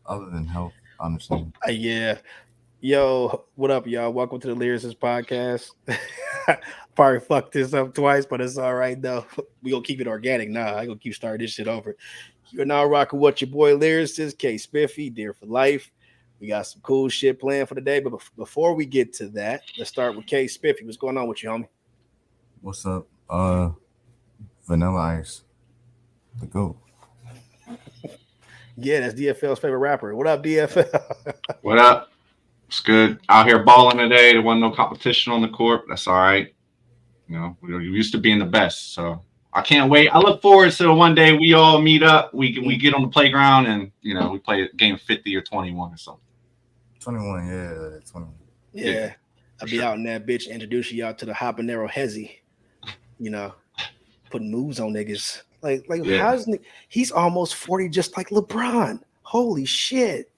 other than health, honestly. Yeah. Yo, what up, y'all? Welcome to the Lyricist podcast. Probably fucked this up twice, but it's all right though. We gonna keep it organic now. I gonna keep starting this shit over. You're now rocking what your boy Lyricist, K Spiffy, dear for life. We got some cool shit planned for the day, but before we get to that, let's start with K Spiffy. What's going on with you, homie? What's up? Vanilla Ice, the goat. Yeah, that's DFL's favorite rapper. What up, DFL? What up? It's good. Out here balling today. There wasn't no competition on the court. That's all right. We're used to being the best. So I can't wait. I look forward to one day we all meet up. We get on the playground and we play a game 50 or 21 or something. 21, yeah, 21. Yeah. I'll be out in that bitch introducing y'all to the habanero hezzy. Putting moves on niggas. How's he's almost 40 just like LeBron. Holy shit.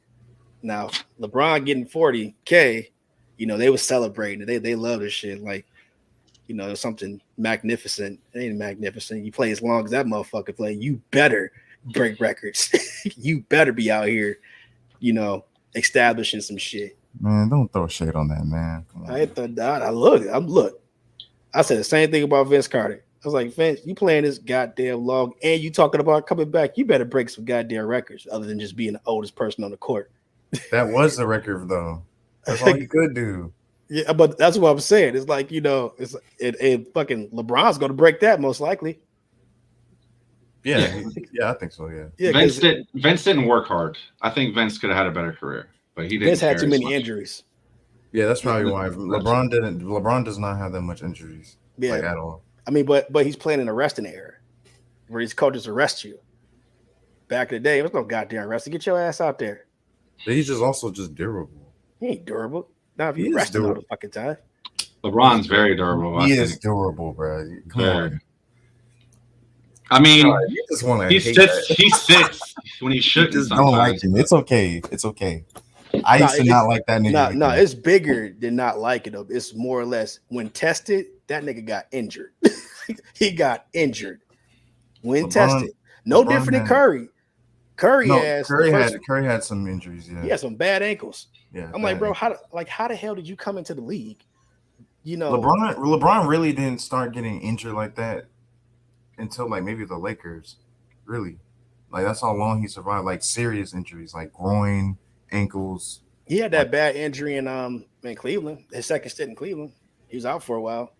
Now, LeBron getting 40K, they was celebrating. They love this shit. There's something magnificent. It ain't magnificent. You play as long as that motherfucker play. You better break records. You better be out here, establishing some shit. Man, don't throw shade on that, man. Come on. I said the same thing about Vince Carter. I was like, Vince, you playing this goddamn long and you talking about coming back. You better break some goddamn records other than just being the oldest person on the court. That was the record, though. That's all you could do. Yeah, but that's what I'm saying. It's like, it fucking LeBron's going to break that most likely. Yeah, I think so, yeah. Vince didn't work hard. I think Vince could have had a better career, but he didn't. Vince had too many injuries. Yeah, that's probably why LeBron didn't. LeBron does not have that much injuries, at all. I mean, but he's playing in a resting era where his coaches arrest you. Back in the day, there was no goddamn arresting. Get your ass out there. But he's just durable. He ain't durable. Not if you resting all the fucking time. LeBron's very durable. He is durable, bro. Come on. I mean, you just want to he sits when he shouldn't. Just don't like him. It's okay. I used to not like that nigga. No, it's bigger than not liking him. It's more or less when tested, that nigga got injured. He got injured when tested. No different than Curry. Curry had some injuries. Yeah, he had some bad ankles. Yeah, I'm like, bro, how the hell did you come into the league? LeBron really didn't start getting injured like that until like maybe the Lakers. Really, like that's how long he survived. Like serious injuries, like groin, ankles. He had that bad injury in Cleveland. His second stint in Cleveland, he was out for a while.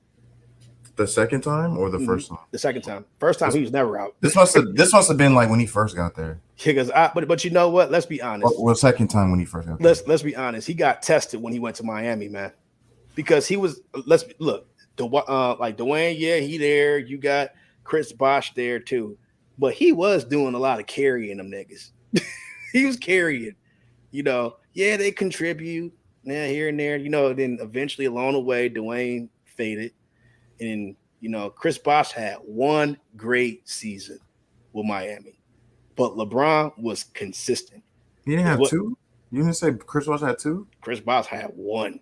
The second time or the first time? The second time. First time he was never out. This must have been like when he first got there. Because but you know what? Let's be honest. Well, second time when he first got there. Let's be honest. He got tested when he went to Miami, man. Because he was Dwayne, yeah, he there. You got Chris Bosh there too. But he was doing a lot of carrying them niggas. He was carrying, they contribute here and there, then eventually along the way, Dwayne faded. And, Chris Bosh had one great season with Miami, but LeBron was consistent. He didn't have two? You didn't say Chris Bosh had two? Chris Bosh had one.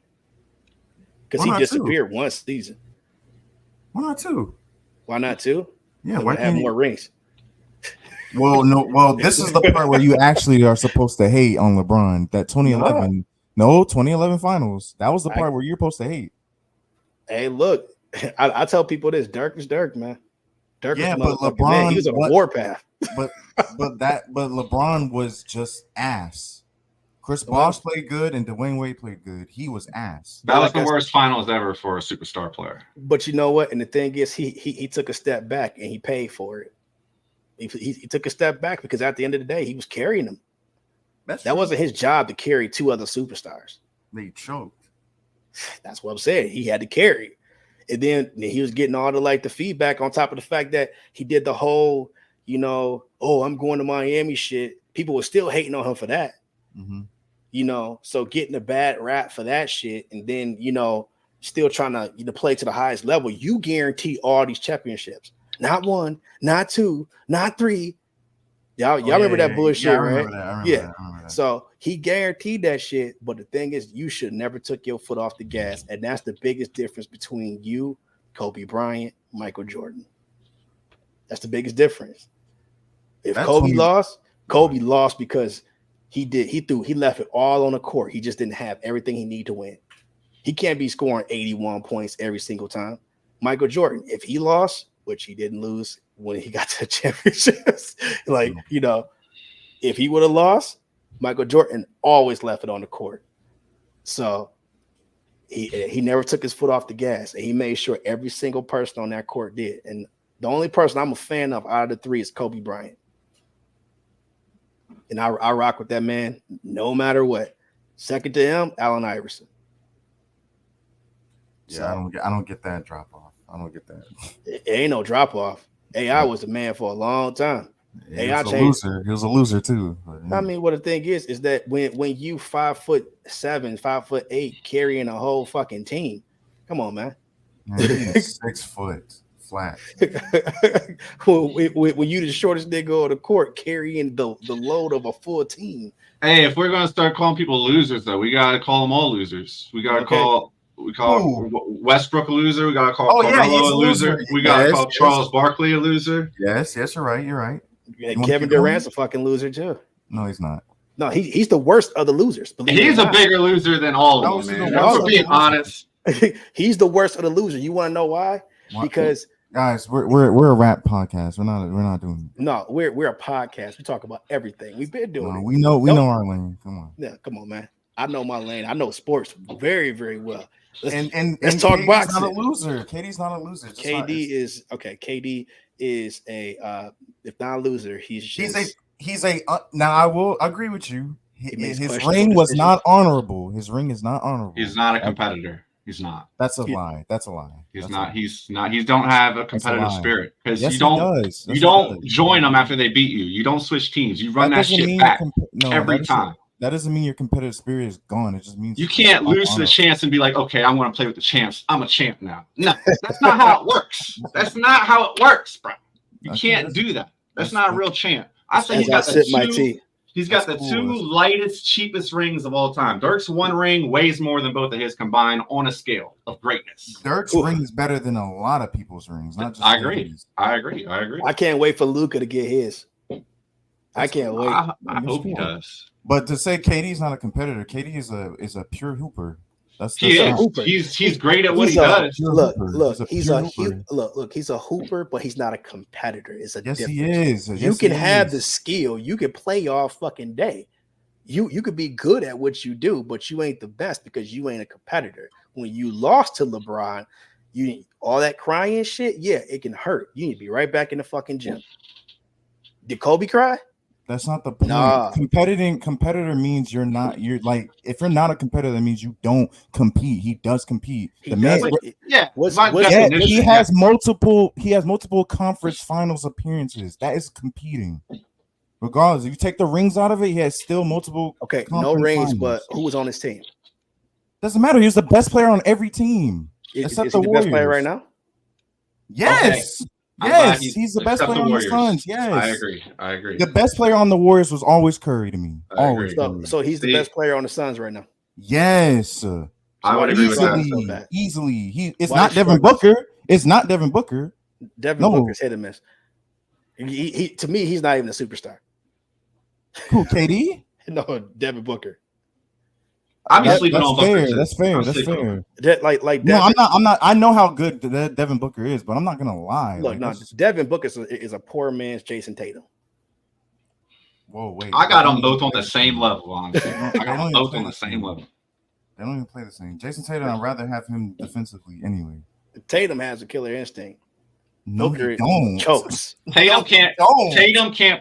Because he disappeared one season. Why not two? Why not two? Yeah, why have more rings? Well, no. Well, this is the part where you actually are supposed to hate on LeBron. That 2011 finals. That was the part where you're supposed to hate. Hey, look. I tell people this: Dirk is Dirk, man. Dirk, but LeBron, man. He was on a warpath. But LeBron was just ass. Chris Bosh played good and Dwayne Wade played good. He was ass. That was the worst finals ever for a superstar player. But you know what? And the thing is, he took a step back and he paid for it. He took a step back because at the end of the day, he was carrying them. That wasn't his job to carry two other superstars. They choked. That's what I'm saying. He had to carry. And then he was getting all the feedback on top of the fact that he did the whole, I'm going to Miami shit. People were still hating on him for that. Mm-hmm. So getting a bad rap for that shit, and then still trying to play to the highest level. You guarantee all these championships. Not one, not two, not three. Y'all remember that bullshit, right? I remember that. So he guaranteed that shit. But the thing is, you should never took your foot off the gas. And that's the biggest difference between you, Kobe Bryant, Michael Jordan. That's the biggest difference. If Kobe lost because He left it all on the court. He just didn't have everything he needed to win. He can't be scoring 81 points every single time. Michael Jordan, if he lost, which he didn't lose when he got to the championships, if he would have lost, Michael Jordan always left it on the court. So he never took his foot off the gas, and he made sure every single person on that court did. And the only person I'm a fan of out of the three is Kobe Bryant. And I rock with that man no matter what. Second to him, Allen Iverson. Yeah, so, I don't get that drop off. I don't get that. It ain't no drop off. AI was the man for a long time. He was a loser too. I mean, what the thing is that when you 5'7", 5'8", carrying a whole fucking team, come on, man. 6 foot flat. when you the shortest nigga on the court carrying the load of a full team. Hey, if we're gonna start calling people losers, though, we gotta call them all losers. We call Westbrook a loser. We gotta call Carmelo a loser. We gotta call Charles Barkley a loser. Yes, you're right. Kevin Durant's a fucking loser too. No, he's not. No, he's the worst of the losers. He's a bigger loser than all of them, man. For being honest. He's the worst of the losers. You want to know why? Because guys, we're a rap podcast. We're not doing it. No, we're a podcast. We talk about everything. We've been doing it. We know our lane. Come on. Yeah, come on, man. I know my lane. I know sports very, very well. Let's talk KD's boxing. Not a loser. KD's not a loser. KD is a if not a loser, he's a now I will agree with you. His ring was not honorable. His ring is not honorable. He's not a competitor. He's not. That's a lie. That's a lie. He's not. He's not. He don't have a competitive spirit because yes, you don't join them after they beat you. You don't switch teams. You run that shit back every time. That doesn't mean your competitive spirit is gone. It just means you can't lose to the champs and be like, okay, I'm going to play with the champs. I'm a champ now. No, that's not how it works. That's not how it works, bro. You can't do that. That's not a real champ. I think he's got the two lightest, cheapest rings of all time. Dirk's one ring weighs more than both of his combined on a scale of greatness. Dirk's ring is better than a lot of people's rings. Not just I agree. I can't wait for Luka to get his. I can't wait. I hope he does. But to say KD's not a competitor, KD is a pure hooper. He's great at what he does. He's a hooper, but he's not a competitor. It's a difference. He is. You can have the skill. You can play all fucking day. You could be good at what you do, but you ain't the best because you ain't a competitor. When you lost to LeBron, you all that crying shit. Yeah, it can hurt. You need to be right back in the fucking gym. Did Kobe cry? That's not the point. Nah. Competitor means you're like, if you're not a competitor, that means you don't compete. He does compete. He has multiple conference finals appearances. That is competing. Regardless, if you take the rings out of it, he has still multiple. Okay, no rings, but who was on his team? Doesn't matter. He was the best player on every team. Except the best player right now? Yes. Okay. Yes, he's the best player on the Suns. Yes, I agree. The best player on the Warriors was always Curry to me. Always. So he's the best player on the Suns right now. Yes, I would agree with that. Easily. It's not Devin Booker. Devin Booker's hit and miss. He to me, he's not even a superstar. Who, KD? No, Devin Booker. Obviously, that's fair. I'm not. I know how good Devin Booker is, but I'm not gonna lie. Look, Devin Booker is a poor man's Jason Tatum. Whoa, wait. I got them both on the same level. Honestly, I got them both on the same level. They don't even play the same. Jason Tatum, I'd rather have him defensively anyway. Tatum has a killer instinct. No, Booker don't. chokes. Tatum can't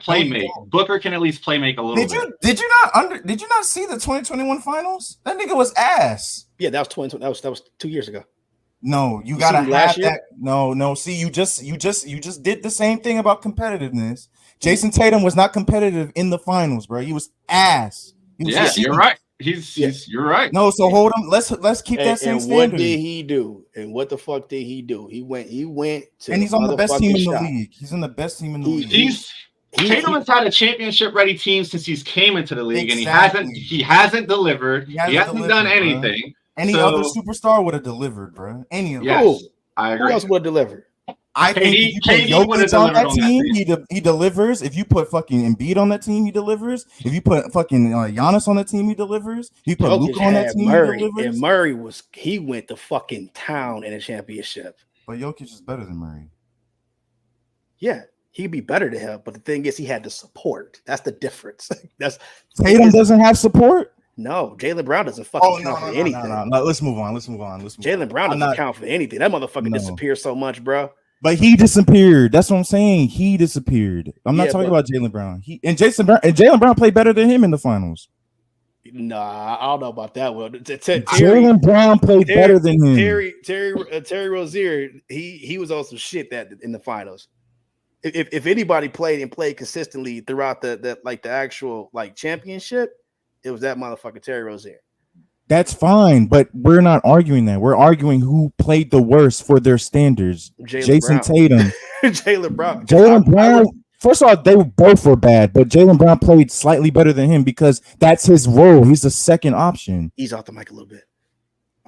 play make. Booker can at least play make a little bit. Did you not see the 2021 finals? That nigga was ass. Yeah, that was 2020. That was 2 years ago. No, you gotta have that. No. See, you just did the same thing about competitiveness. Jason Tatum was not competitive in the finals, bro. He was ass. You're right. You're right. No, so hold on. Let's keep that same standard. What did he do? And what the fuck did he do? He went to and he's on the best team in the league. He's in the best team in the league. Tatum has had a championship ready team since he's came into the league, and he hasn't delivered. He hasn't done anything. Any other superstar would have delivered, bro. Any of them. Yes, I agree. Who else would have delivered? I think if you put Jokic on that team, he delivers. If you put fucking Embiid on that team, he delivers. If you put fucking Giannis on that team, he delivers. If you put Luka on that team, Murray, he delivers. And Murray went to fucking town in a championship. But Jokic is better than Murray. Yeah, he'd be better than him. But the thing is, he had the support. That's the difference. Tatum doesn't have support. No, Jaylen Brown doesn't fucking count for anything. No. Let's move on. Jaylen Brown doesn't count for anything. That motherfucker disappeared so much, bro. But he disappeared. That's what I'm saying. He disappeared. I'm not talking about Jaylen Brown. Jaylen Brown played better than him in the finals. Nah, I don't know about that. Well, Jaylen Brown played better than him. Terry Rozier, he was on some shit that in the finals. If anybody played consistently throughout the actual championship, it was that motherfucker Terry Rozier. That's fine, but we're not arguing that. We're arguing who played the worst for their standards. Jason Tatum. Jaylen Brown. Jaylen Brown. First of all, they both were bad, but Jaylen Brown played slightly better than him because that's his role. He's the second option. Ease off the mic a little bit.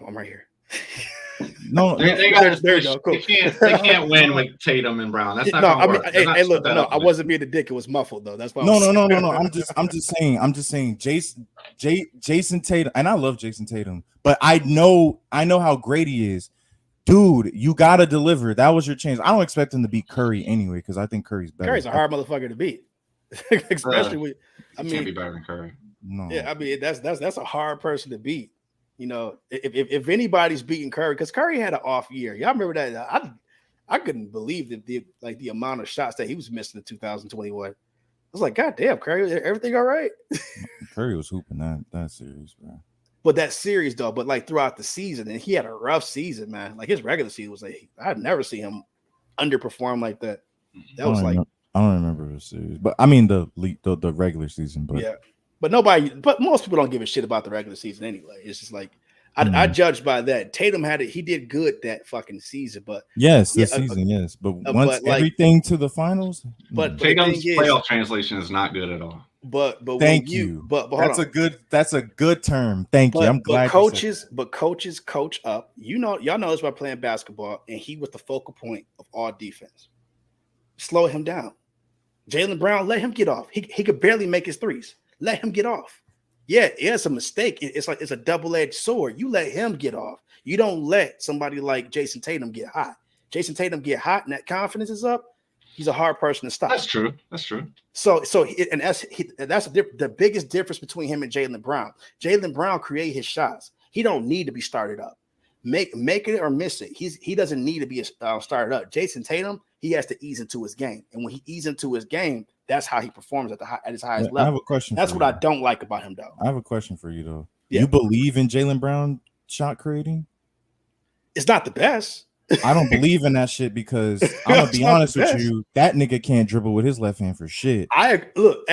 I'm right here. No, they got there. Cool. They can't win with Tatum and Brown. That's not. I wasn't being a dick. It was muffled though. That's why. No. I'm just saying. Jason Tatum, and I love Jason Tatum, but I know how great he is, dude. You gotta deliver. That was your chance. I don't expect him to beat Curry anyway because I think Curry's better. Curry's a hard motherfucker to beat, especially with. Can't be better than Curry. No. Yeah, I mean that's a hard person to beat. You know, if anybody's beating Curry, because Curry had an off year. Y'all remember that? I couldn't believe the amount of shots that he was missing in 2021. I was like, God damn, Curry, everything all right? Curry was hooping that series, bro. But that series though, throughout the season, and he had a rough season, man. Like his regular season was I'd never seen him underperform like that. That was like I don't remember the series, but I mean the regular season, but yeah. But most people don't give a shit about the regular season anyway. It's just like I judged by that. Tatum he did good that fucking season, but yes, season, yes. But once everything to the finals, but Tatum's playoff translation is not good at all. But thank you. But that's a good term. Thank you. I'm glad. Coaches coach up. Y'all know this by playing basketball, and he was the focal point of all defense. Slow him down. Jaylen Brown, let him get off. He could barely make his threes. Let him get off. Yeah, it's a mistake. It's like it's a double-edged sword. You let him get off. You don't let somebody like Jason Tatum get hot. Jason Tatum get hot and that confidence is up. He's a hard person to stop. That's true. So that's the biggest difference between him and Jaylen Brown. Jaylen Brown create his shots. He don't need to be started up. Make it or miss it. He doesn't need to be started up. Jason Tatum, he has to ease into his game, and when he ease into his game, that's how he performs at his highest level. I have a question. That's what I don't like about him, though. I have a question for you, though. Yeah. You believe in Jaylen Brown shot creating? It's not the best. I don't believe in that shit because I'm gonna be honest with you. That nigga can't dribble with his left hand for shit. Look,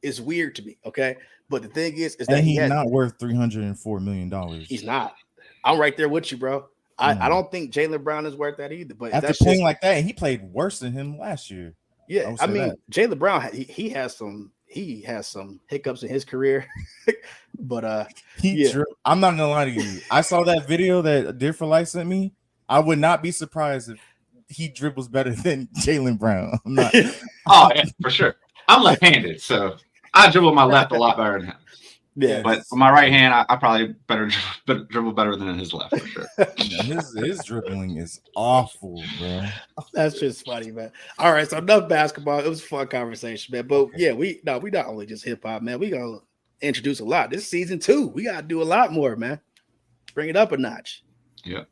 it's weird to me, okay? But the thing is that he's not worth $304 million. He's not. I'm right there with you, bro. I don't think Jaylen Brown is worth that either. But after playing like that, he played worse than him last year. Yeah, I mean, Jaylen Brown, he has some hiccups in his career, but I'm not gonna lie to you. I saw that video that Dear for Life sent me. I would not be surprised if he dribbles better than Jaylen Brown. I'm not. Oh, yeah, for sure. I'm left-handed, so I dribble my left a lot better than him. Yeah, but with my right hand, I probably dribble better than his left for sure. His dribbling is awful, bro. That's just funny, man. All right, so enough basketball. It was a fun conversation, man. But yeah, we not only just hip hop, man. We gonna introduce a lot. This season 2, we gotta do a lot more, man. Bring it up a notch. Yeah.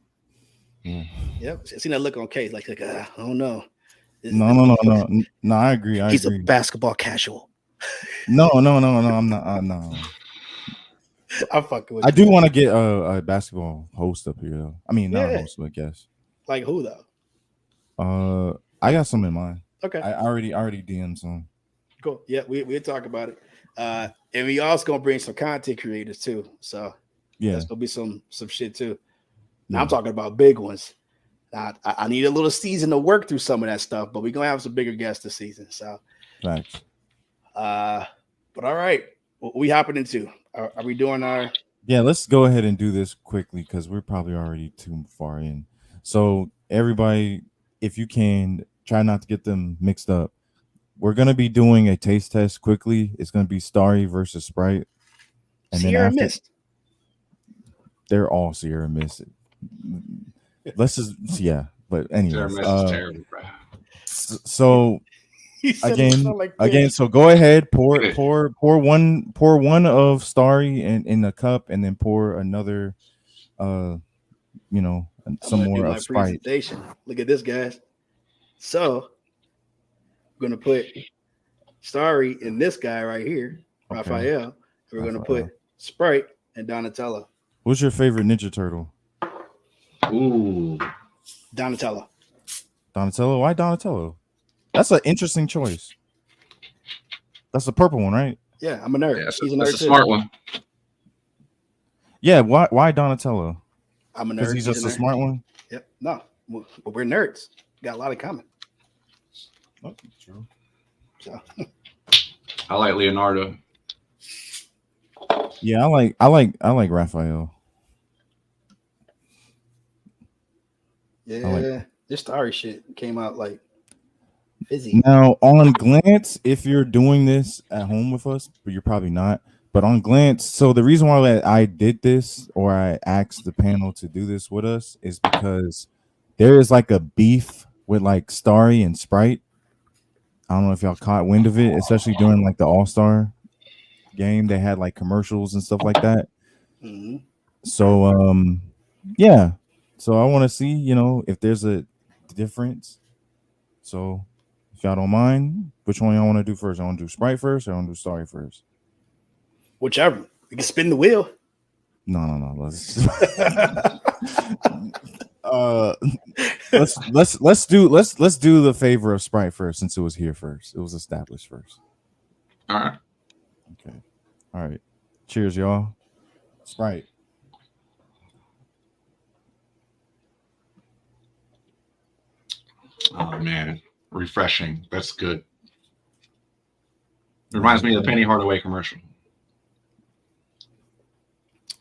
Yep. Seen that look on Case, like I don't know. No. I agree. He's a basketball casual. No. I'm not. No. I'm fucking with I do want to get a basketball host up here, though. I mean, not a host, but I guess. Like who though? I got some in mind. Okay. I already DM'd some. Cool. Yeah, we'll talk about it. And we also gonna bring some content creators too. So yeah, there's gonna be some shit too. Now I'm talking about big ones. I need a little season to work through some of that stuff, but we're gonna have some bigger guests this season. So thanks. But all right, what we hopping into? Are we doing our? Yeah, let's go ahead and do this quickly because we're probably already too far in. So everybody, if you can, try not to get them mixed up. We're gonna be doing a taste test quickly. It's gonna be Starry versus Sprite, and Sierra then after Mist. they're all Sierra Mist. Let's just But anyways, is terrible, bro. so He said it sounded like this. again. So go ahead, pour Get it. one of Starry in a cup, and then pour another, some I'm gonna more do my of Sprite. presentation. Look at this, guys. So we're gonna put Starry in this guy right here, Okay. Raphael. And we're gonna Raphael. put Sprite and Donatello. Who's your favorite Ninja Turtle? Ooh. Donatello. Donatello? Why Donatello? That's an interesting choice. That's the purple one, right? Yeah, I'm a nerd. Yeah, He's a nerd that's a too. smart one. Yeah. Why Donatello? I'm a nerd. Because he's just a nerd. smart one. Yep. No, we're nerds. Got a lot in common. Oh, true. So I like Leonardo. Yeah, I like Raphael. yeah, this Starry shit came out like fizzy. Now, on glance, if you're doing this at home with us, but you're probably not. But on glance, so the reason why I did this, or I asked the panel to do this with us, is because there is like a beef with like Starry and Sprite. I don't know if y'all caught wind of it, especially during like the All-Star game. They had like commercials and stuff like that. Mm-hmm. So, yeah. So I want to see, if there's a difference. So if y'all don't mind, which one y'all want to do first? I want to do Sprite first, or I want to do Starry first? Whichever. We can spin the wheel. No. Let's do the favor of Sprite first, since it was here first. It was established first. All right. Okay. All right. Cheers, y'all. Sprite. Oh man, refreshing. That's good. Reminds me of the Penny Hardaway commercial.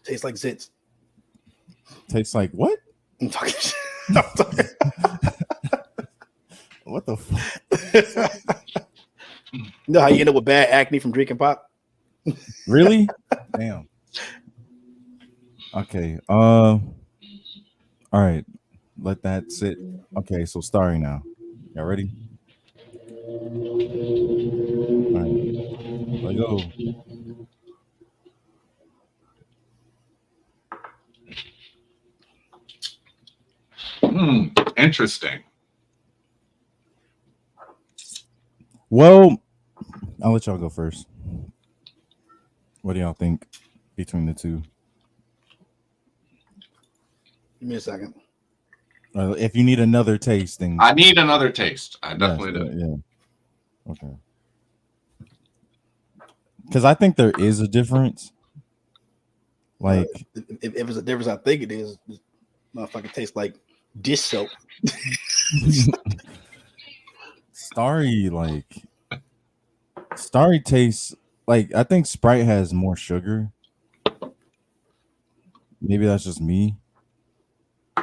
Tastes like zits. Tastes like what? I'm talking shit. I'm talking. What the fuck? You know how you end up with bad acne from drinking pop? Really? Damn. Okay. All right. Let that sit. Okay, so Starry now. Y'all ready? All right. Let go. Interesting. Well, I'll let y'all go first. What do y'all think between the two? Give me a second. If you need another tasting, I need another taste. I definitely do. Yeah. Okay. Because I think there is a difference. Like, if it's a difference, I think it is. This motherfucker tastes like dish soap. Starry tastes like, I think Sprite has more sugar. Maybe that's just me,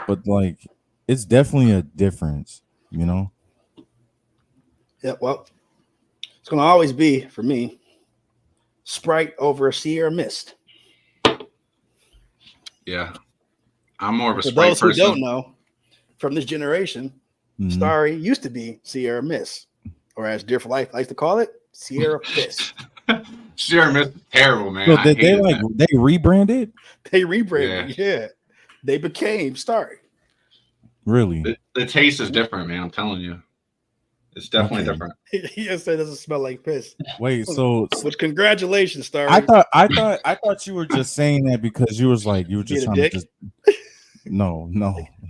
but like, it's definitely a difference, Yeah, well, it's gonna always be for me Sprite over Sierra Mist. Yeah, I'm more of a For Sprite those who person. don't know, from this generation, Starry used to be Sierra Mist, or as Dear for Life likes to call it, Sierra Piss. Sierra Mist is terrible, man. So I did they hated like that. they rebranded? They rebranded, yeah. They became Starry. Really? The taste is different, man. I'm telling you, it's definitely different. He just said it doesn't smell like piss. Wait, so Which congratulations, Starry. I thought you were just saying that because you were just trying to just. No.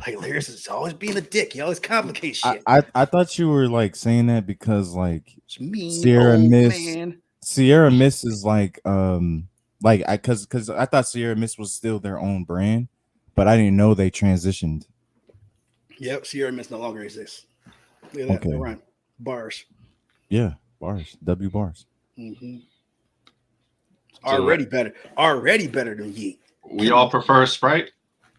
Like Lyricist is always being a dick. He always complicates shit. I thought you were like saying that because like It's mean, Sierra Mist. man. Sierra Mist is like because I thought Sierra Mist was still their own brand, but I didn't know they transitioned. Yep, Sierra Mist no longer exists. Look at that. Okay. Rhyme. Bars. Yeah, bars. W bars. Mm-hmm. So, Already better than Yeet. We all prefer Sprite.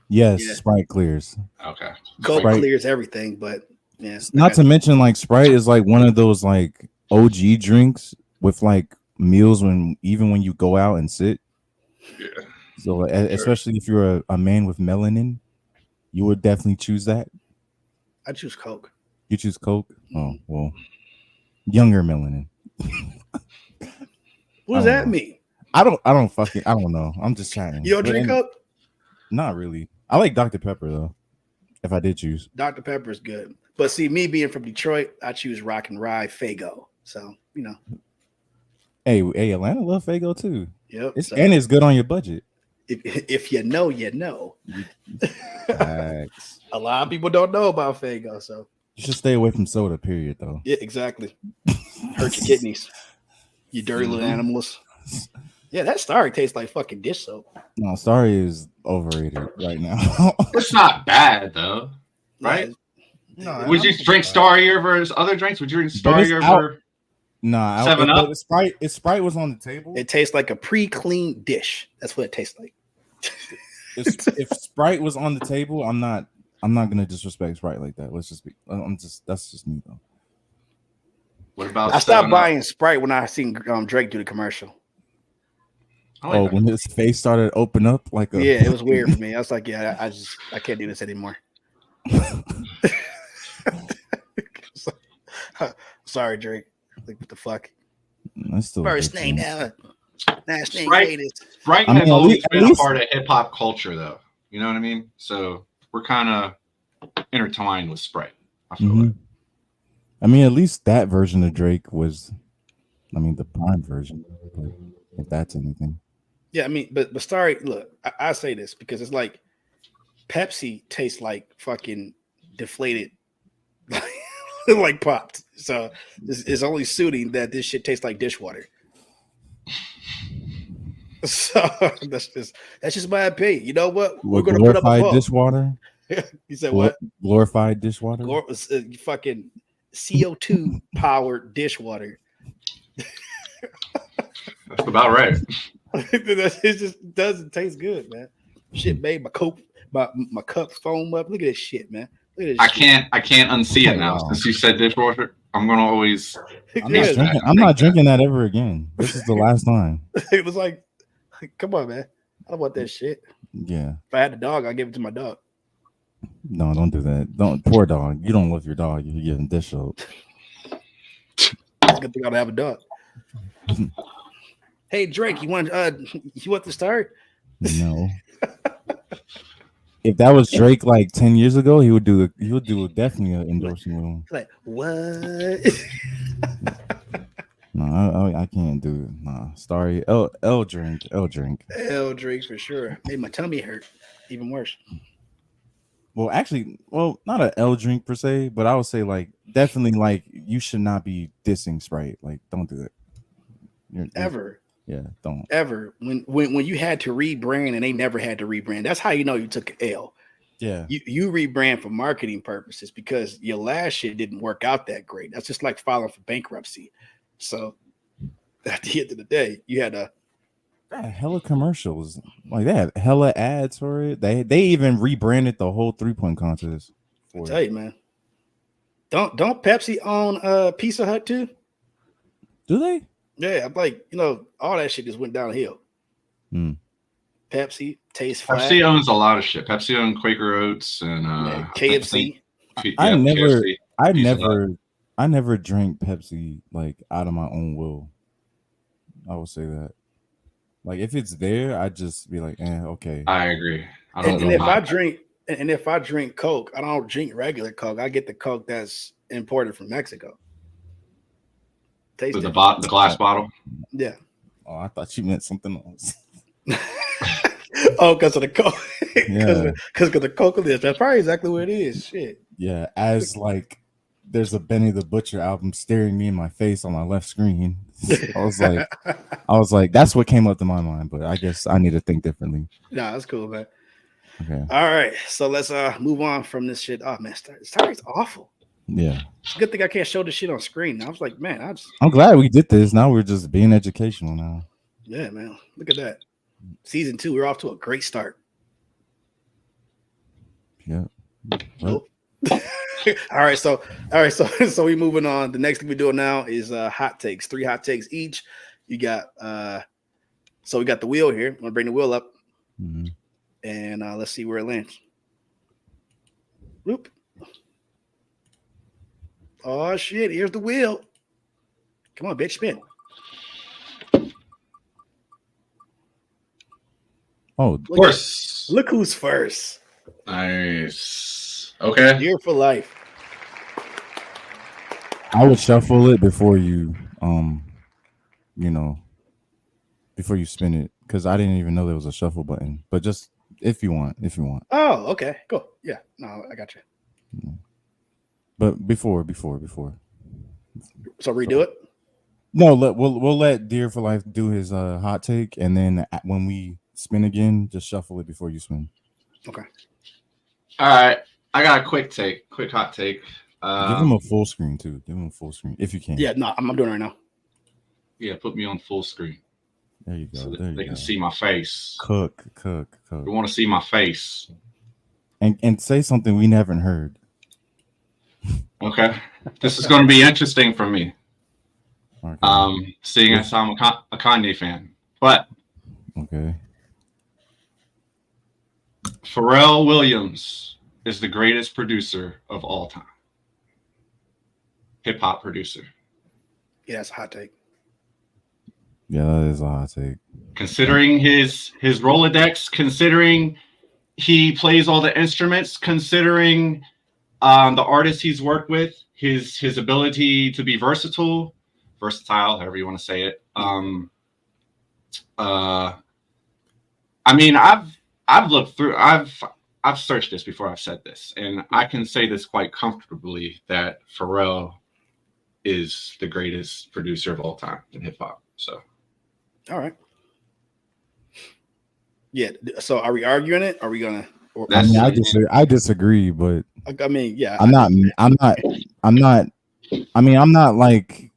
Yes, Yeah. Sprite clears. Okay. Coke Sprite clears everything, but Yeah. Not to mention, like Sprite is like one of those like OG drinks with like meals when you go out and sit. Yeah. So especially if you're a man with melanin, you would definitely choose that. I choose Coke. You choose Coke. Oh well, younger melanin. What does that mean? I don't know. I'm just chatting. You don't drink Coke? Not really. I like Dr. Pepper though. If I did choose, Dr. Pepper is good. But see, me being from Detroit, I choose Rock and Rye Faygo. So, you know. Hey, Atlanta love Faygo too. Yep. And it's good on your budget. If you know, you know. Facts. A lot of people don't know about Faygo, so you should stay away from soda, period, though. Yeah, exactly. Hurt your kidneys. You dirty little animals. Yeah, that Starry tastes like fucking dish soap. No, Starry is overrated right now. It's not bad though, right? No, would you drink Starry over other drinks? Would you drink Starry over? Nah, 7 Up. If Sprite was on the table, it tastes like a pre-cleaned dish. That's what it tastes like. if Sprite was on the table, I'm not gonna disrespect Sprite like that. That's just me though. What about? I stopped buying Sprite when I seen Drake do the commercial. When his face started to open up like a it was weird for me. I was like, yeah, I can't do this anymore. Sorry, Drake. Like, what the fuck? First name ever. Last name greatest. Sprite has always been a part of hip hop culture, though. You know what I mean? So we're kind of intertwined with Sprite. I feel like. I mean, at least that version of Drake was, the prime version. But if that's anything. Yeah, I mean, but sorry, look, I say this because it's like Pepsi tastes like fucking deflated, like popped. So it's only suiting that this shit tastes like dishwater. So that's just my opinion. You know what? We're gonna put up a vote. Dishwater. You said what? Glorified dishwater. Fucking CO2 powered dishwater. That's about right. It just doesn't taste good, man. Shit made my cup foam up. Look at this shit, man. Look at this I can't unsee it now. Since you said dishwasher, I'm gonna always. I'm not drinking that ever again. This is the last time. It was like, come on, man. I don't want that shit. Yeah. If I had a dog, I'd give it to my dog. No, don't do that. Don't. Poor dog. You don't love your dog. You're getting dish soap. It's a good thing I don't have a dog. Hey Drake, you want to start? No. If that was Drake like 10 years ago, he would definitely an endorsement with him. Like what? No, I can't do it. Nah, sorry. L drink for sure. Made my tummy hurt. Even worse. Well, actually, not an L drink per se, but I would say like definitely like you should not be dissing Sprite. Like, don't do it. Ever. Yeah, don't ever. When you had to rebrand and they never had to rebrand, that's how you know you took an L. Yeah, you rebrand for marketing purposes because your last shit didn't work out that great. That's just like filing for bankruptcy. So at the end of the day, you had a hella commercials. Like they had hella ads for it. They even rebranded the whole 3-point contest. I tell you, man. Don't Pepsi own Pizza Hut too? Do they? Yeah, I'm like, all that shit just went downhill. Pepsi, Taste Flat. Pepsi owns a lot of shit. Pepsi owns Quaker Oats and KFC. I KFC, never drank Pepsi like out of my own will. I would say that. Like if it's there, I'd just be like, okay. I agree. If I drink Coke, I don't drink regular Coke. I get the Coke that's imported from Mexico. With the glass bottle? Yeah. Oh, I thought you meant something else. Oh, because of the Coke. Yeah. Because of the Coke list. That's probably exactly what it is. Shit. Yeah, as like there's a Benny the Butcher album staring me in my face on my left screen. I was like, that's what came up to my mind, but I guess I need to think differently. Nah, that's cool, man. Okay. All right. So let's move on from this shit. Oh man, Starry's awful. Yeah. It's a good thing I can't show this shit on screen. I was like, man, I'm glad we did this. Now we're just being educational now. Yeah, man. Look at that. Season 2, we're off to a great start. Yeah. Nope. All right, so so we moving on. The next thing we're doing now is hot takes. 3 hot takes each. You got so we got the wheel here. I'm gonna bring the wheel up, and let's see where it lands. Whoop. Oh shit! Here's the wheel. Come on, bitch, spin. Oh, of course. Look who's first. Nice. Okay. Here for life. I would shuffle it before you, before you spin it, because I didn't even know there was a shuffle button. But just if you want. Oh, okay, cool. Yeah, no, I got you. But before. So redo it. No, we'll let Dear for Life do his hot take, and then when we spin again, just shuffle it before you spin. Okay. All right. I got a quick hot take. Give him a full screen too. Give him a full screen if you can. Yeah, no, I'm doing it right now. Yeah, put me on full screen. There you go. So that they can see my face. Cook. We want to see my face. And say something we never heard. Okay. This is going to be interesting for me. Okay. Seeing as I'm a Kanye fan. But okay. Pharrell Williams is the greatest producer of all time. Hip hop producer. Yeah, that's a hot take. Yeah, that is a hot take. Considering his Rolodex, considering he plays all the instruments, considering the artists he's worked with, his ability to be versatile, however you want to say it. I mean, I've looked through, I've searched this before I've said this, and I can say this quite comfortably that Pharrell is the greatest producer of all time in hip hop. So, all right. Yeah. So, are we arguing it? Are we gonna? I disagree, but I mean, yeah. I'm not like,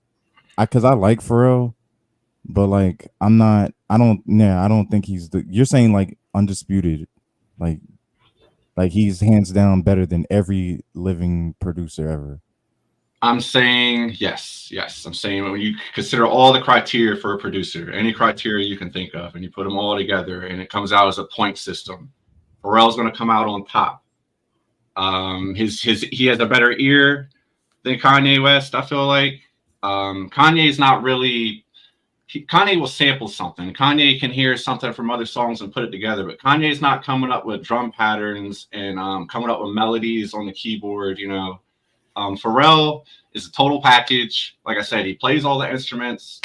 because I like Pharrell, but like I don't think he's you're saying like undisputed, like he's hands down better than every living producer ever. I'm saying yes. I'm saying when you consider all the criteria for a producer, any criteria you can think of, and you put them all together, and it comes out as a point system, Pharrell's going to come out on top. He has a better ear than Kanye West. I feel like Kanye's not really. Kanye will sample something. Kanye can hear something from other songs and put it together, but Kanye's not coming up with drum patterns and coming up with melodies on the keyboard. Pharrell is a total package. Like I said, he plays all the instruments.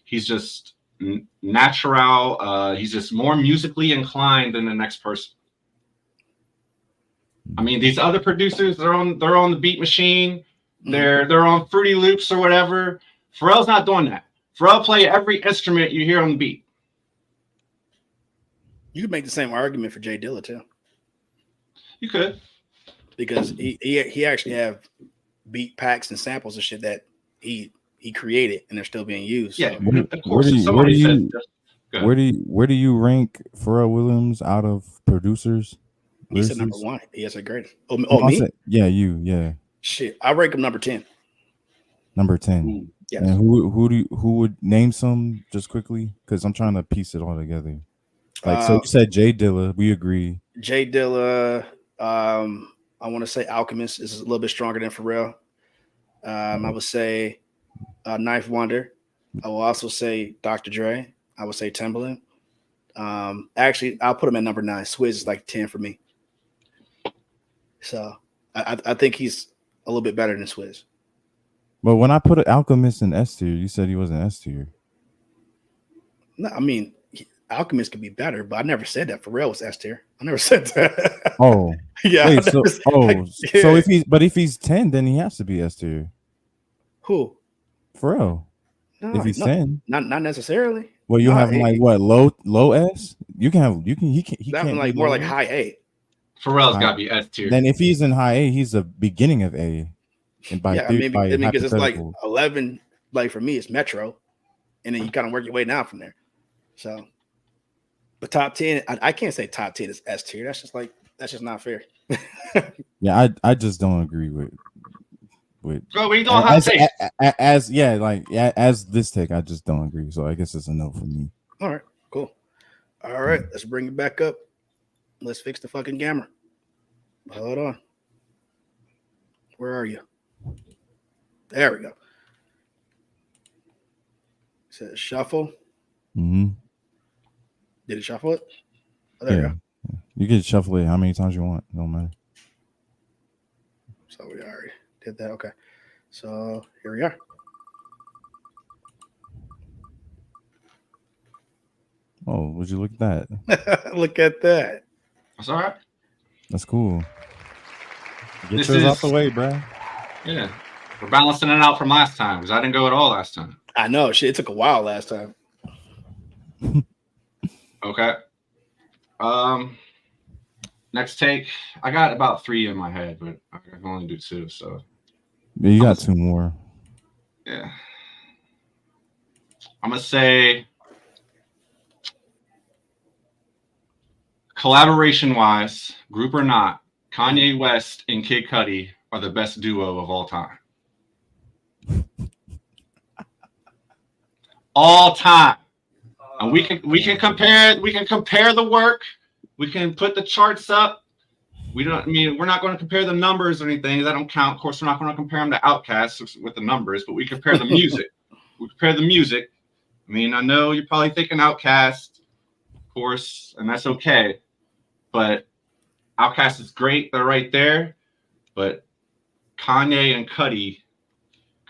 He's just natural. He's just more musically inclined than the next person. I mean, these other producers, they're on the Beat Machine. They're on Fruity Loops or whatever. Pharrell's not doing that. Pharrell play every instrument you hear on the beat. You could make the same argument for Jay Dilla too. You could, because he actually have beat packs and samples of shit that he created and they're still being used. Yeah. So. Where do you rank Pharrell Williams out of producers? He said number 1. He has a great. Oh, me? Yeah. Shit, I rank him number 10. Number 10. Yeah. And who would name some just quickly? Because I'm trying to piece it all together. Like, so you said Jay Dilla. We agree. Jay Dilla. I want to say Alchemist is a little bit stronger than Pharrell. I would say Knife Wonder. I will also say Dr. Dre. I would say Timbaland. Actually, I'll put him at number 9. Swizz is like 10 for me. So I think he's a little bit better than Swizz. But when I put an Alchemist in S tier, you said he wasn't S tier. No, I mean Alchemist could be better, but I never said that Pharrell was S tier. I never said that. Oh, yeah. Wait, so if he's 10, then he has to be S tier. Who? Pharrell. No, if he's 10, not necessarily. Well, you have like what low S? He can't like more like high A. Pharrell's got to be S tier. Then if he's in high A, he's the beginning of A. And by because it's like 11. Like for me, it's Metro, and then you kind of work your way down from there. So, but top 10, I can't say top 10 is S tier. That's just not fair. Yeah, I just don't agree with. Bro, we don't have take. As this take, I just don't agree. So I guess it's a no for me. All right, cool. All right, let's bring it back up. Let's fix the fucking camera. Hold on. Where are you? There we go. It says shuffle. Mm-hmm. Did it shuffle it? Oh, there we go. You can shuffle it how many times you want. No matter. So we already did that. Okay. So here we are. Oh, would you look at that? Look at that. That's all right. That's cool. Get yours out the way, bro. Yeah. We're balancing it out from last time because I didn't go at all last time. I know. Shit, it took a while last time. Okay. Next take. I got about 3 in my head, but I can only do 2. So Yeah, you got 2 more. Yeah. I'm gonna say collaboration-wise, group or not, Kanye West and Kid Cudi are the best duo of all time. All time. And we can compare the work. We can put the charts up. We're not going to compare the numbers or anything. That don't count. Of course, we're not going to compare them to Outkast with the numbers, but we compare the music. I mean, I know you're probably thinking Outkast, of course, and that's okay. But Outkast is great. They're right there. But Kanye and Cudi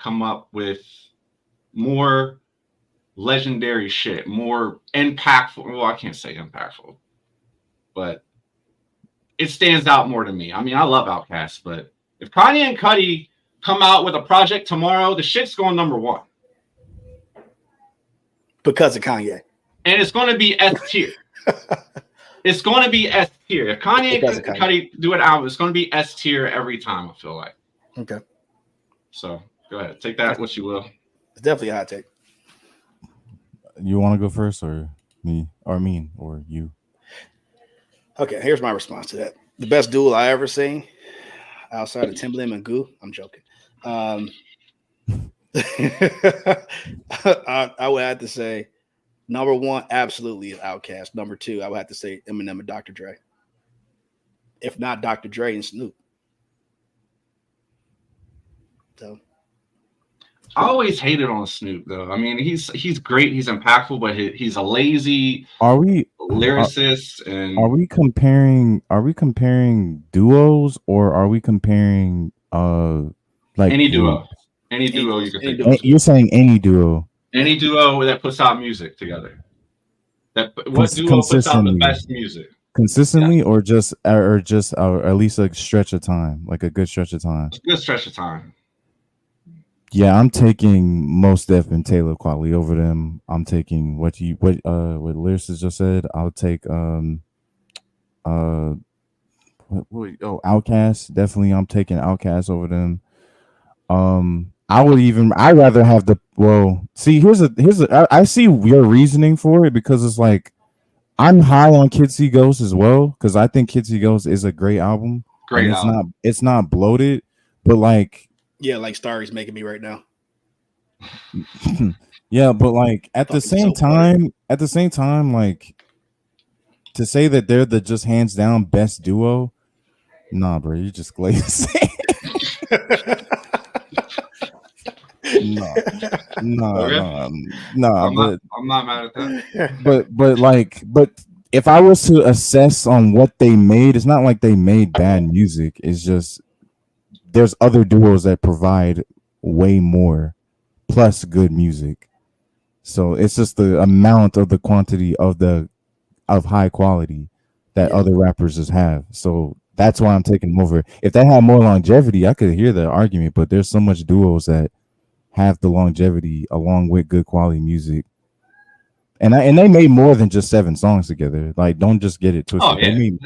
come up with more legendary shit, more impactful. Well, I can't say impactful, but it stands out more to me. I mean, I love Outkast, but if Kanye and Cudi come out with a project tomorrow, the shit's going number 1. Because of Kanye. And it's going to be S tier. It's going to be S tier. If Kanye and Cudi do an album, it's going to be S tier every time, I feel like. Okay. So go ahead. Take that what you will. It's definitely a hot take. You want to go first, or me, or you? Okay, here's my response to that. The best duel I ever seen, outside of Timbaland and Goo. I'm joking. I would have to say number 1 absolutely is Outkast. Number 2, I would have to say Eminem and Dr. Dre. If not Dr. Dre and Snoop. So I always hated on Snoop though. I mean, he's great, he's impactful, but he's a lazy lyricist. And are we comparing duos, or are we comparing like any duo? Any duo you can think of. You're saying any duo. Any duo that puts out music together. What duo puts out the best music? Consistently, yeah. or at least a stretch of time, like a good stretch of time. A good stretch of time. Yeah, I'm taking Mos Def and Taylor Quali over them. I'm taking what Lyricist just said. I'll take Outkast. Definitely, I'm taking Outkast over them. I'd rather have I see your reasoning for it, because it's like I'm high on Kids See Ghosts as well, because I think Kids See Ghosts is a great album. Great album. It's not bloated, but like, yeah, like Starry's making me right now. Yeah, but like at the same time, like to say that they're the just hands down best duo, nah, bro, you just glazed. No. I'm not mad at that. But if I was to assess on what they made, it's not like they made bad music. It's just there's other duos that provide way more plus good music. So it's just the amount of the quantity of high quality that other rappers just have. So that's why I'm taking them over. If they had more longevity, I could hear the argument, but there's so much duos that have the longevity along with good quality music. And they made more than just 7 songs together. Like, don't just get it twisted. They made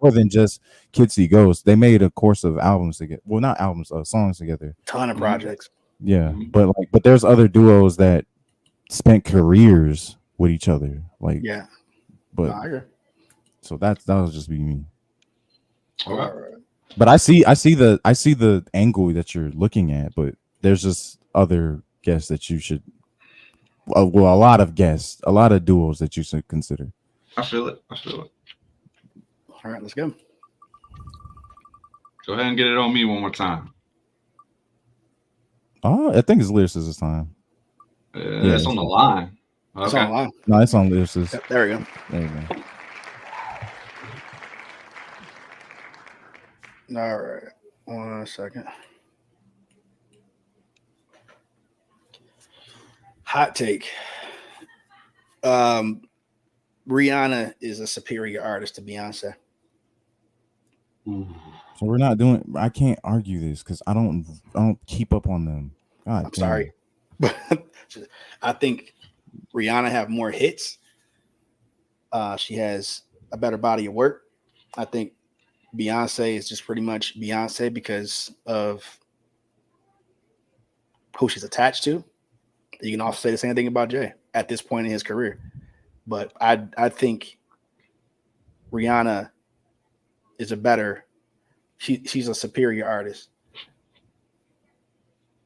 more than just Kids See Ghosts. They made a course of albums together. Well, not albums, songs together. Ton of projects. Yeah, but there's other duos that spent careers with each other. Like, yeah. But so that would just be me. Okay. But I see the angle that you're looking at, but there's just other guests that you should. A lot of guests, a lot of duos that you should consider. I feel it. All right, let's go. Go ahead and get it on me one more time. Oh, I think it's Lyricist this time. It's on the line. Okay. It's on the line. No, it's on Lyricist. Yep, there we go. There you go. All right. 1 second. Hot take. Rihanna is a superior artist to Beyonce. So we're not doing. I can't argue this because I don't keep up on them. God, I'm sorry, but I think Rihanna have more hits. She has a better body of work. I think Beyonce is just pretty much Beyonce because of who she's attached to. You can also say the same thing about Jay at this point in his career. But I think Rihanna is a better, she's a superior artist.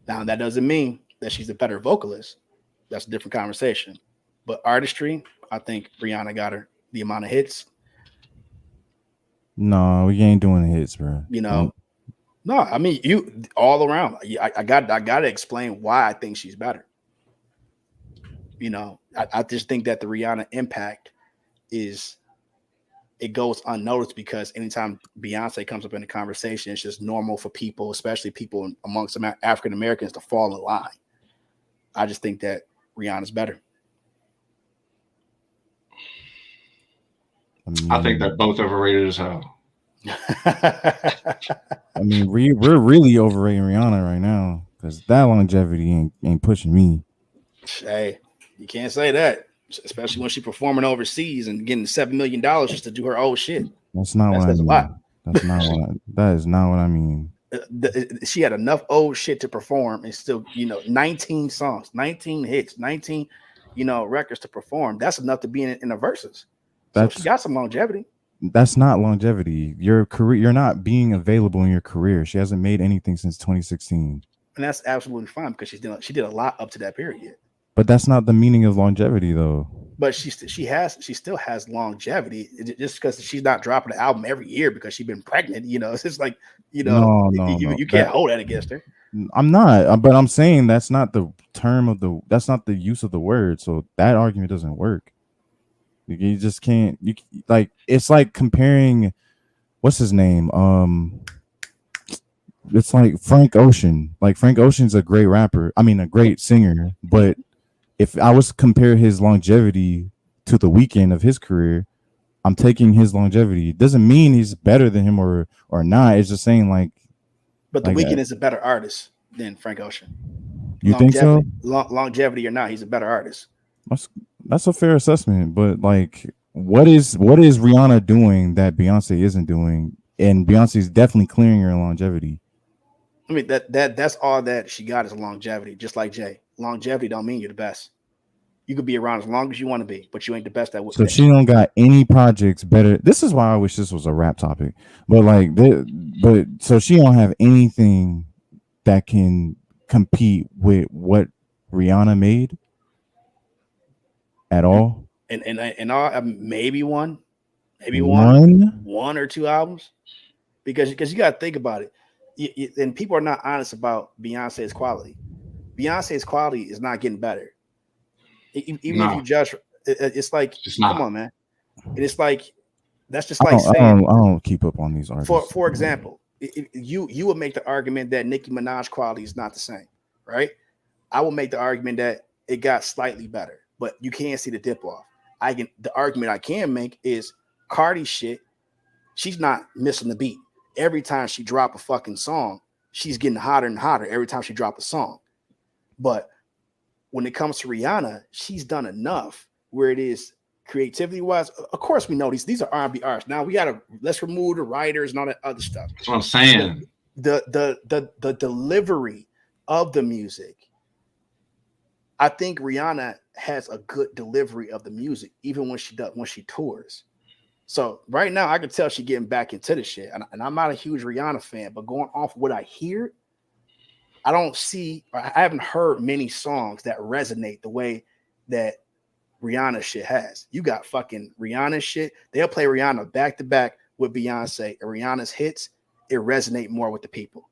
Now, that doesn't mean that she's a better vocalist. That's a different conversation. But artistry, I think Rihanna got her the amount of hits. No, we ain't doing the hits, bro. You know, no, I mean, you all around. I got to explain why I think she's better. You know, I just think that the Rihanna impact it goes unnoticed because anytime Beyonce comes up in the conversation, it's just normal for people, especially people amongst African Americans, to fall in line. I just think that Rihanna's better. I think they're both overrated as hell. I mean, we're really overrating Rihanna right now because that longevity ain't pushing me. Hey, you can't say that, especially when she's performing overseas and getting $7 million just to do her old shit. That's not what I mean. That is not what I mean. She had enough old shit to perform and still, 19 songs, 19 hits, 19, records to perform. That's enough to be in the verses. So she got some longevity. That's not longevity. Your career, you're not being available in your career. She hasn't made anything since 2016. And that's absolutely fine because she did a lot up to that period. But that's not the meaning of longevity, though. But she still has longevity just because she's not dropping an album every year because she's been pregnant. It's just like you can't hold that against her. I'm not, but I'm saying that's not the that's not the use of the word. So that argument doesn't work. You just can't. It's like comparing. What's his name? It's like Frank Ocean. Like Frank Ocean's a great rapper. I mean, a great singer, but if I was to compare his longevity to the Weeknd of his career, I'm taking his longevity. It doesn't mean he's better than him or not. It's just saying But the Weeknd is a better artist than Frank Ocean. You think so? Longevity or not, he's a better artist. That's a fair assessment. But what is Rihanna doing that Beyonce isn't doing? And Beyonce's definitely clearing her longevity. I mean, that's all that she got is longevity, just like Jay. Longevity don't mean you're the best. You could be around as long as you want to be, but you ain't the best at what. So she don't got any projects better. This is why I wish this was a rap topic. But so she don't have anything that can compete with what Rihanna made at all. And all, maybe one or two albums, because you got to think about it. And people are not honest about Beyonce's quality. Beyonce's quality is not getting better. Even if you judge, it's like, come on, man. And it's like, that's just like saying, I don't keep up on these artists. For example, you would make the argument that Nicki Minaj quality is not the same, right? I will make the argument that it got slightly better, but you can't see the dip off. The argument I can make is Cardi's shit. She's not missing the beat. Every time she drop a fucking song, she's getting hotter and hotter every time she drop a song. But when it comes to Rihanna, she's done enough where it is creativity wise. Of course, we know these are R&B artists. Now let's remove the writers and all that other stuff. That's what I'm saying. The delivery of the music. I think Rihanna has a good delivery of the music, even when she tours. So right now, I can tell she's getting back into the shit, and I'm not a huge Rihanna fan, but going off what I hear, I don't see, or I haven't heard many songs that resonate the way that Rihanna shit has. You got fucking Rihanna shit. They'll play Rihanna back to back with Beyonce, and Rihanna's hits, it resonate more with the people.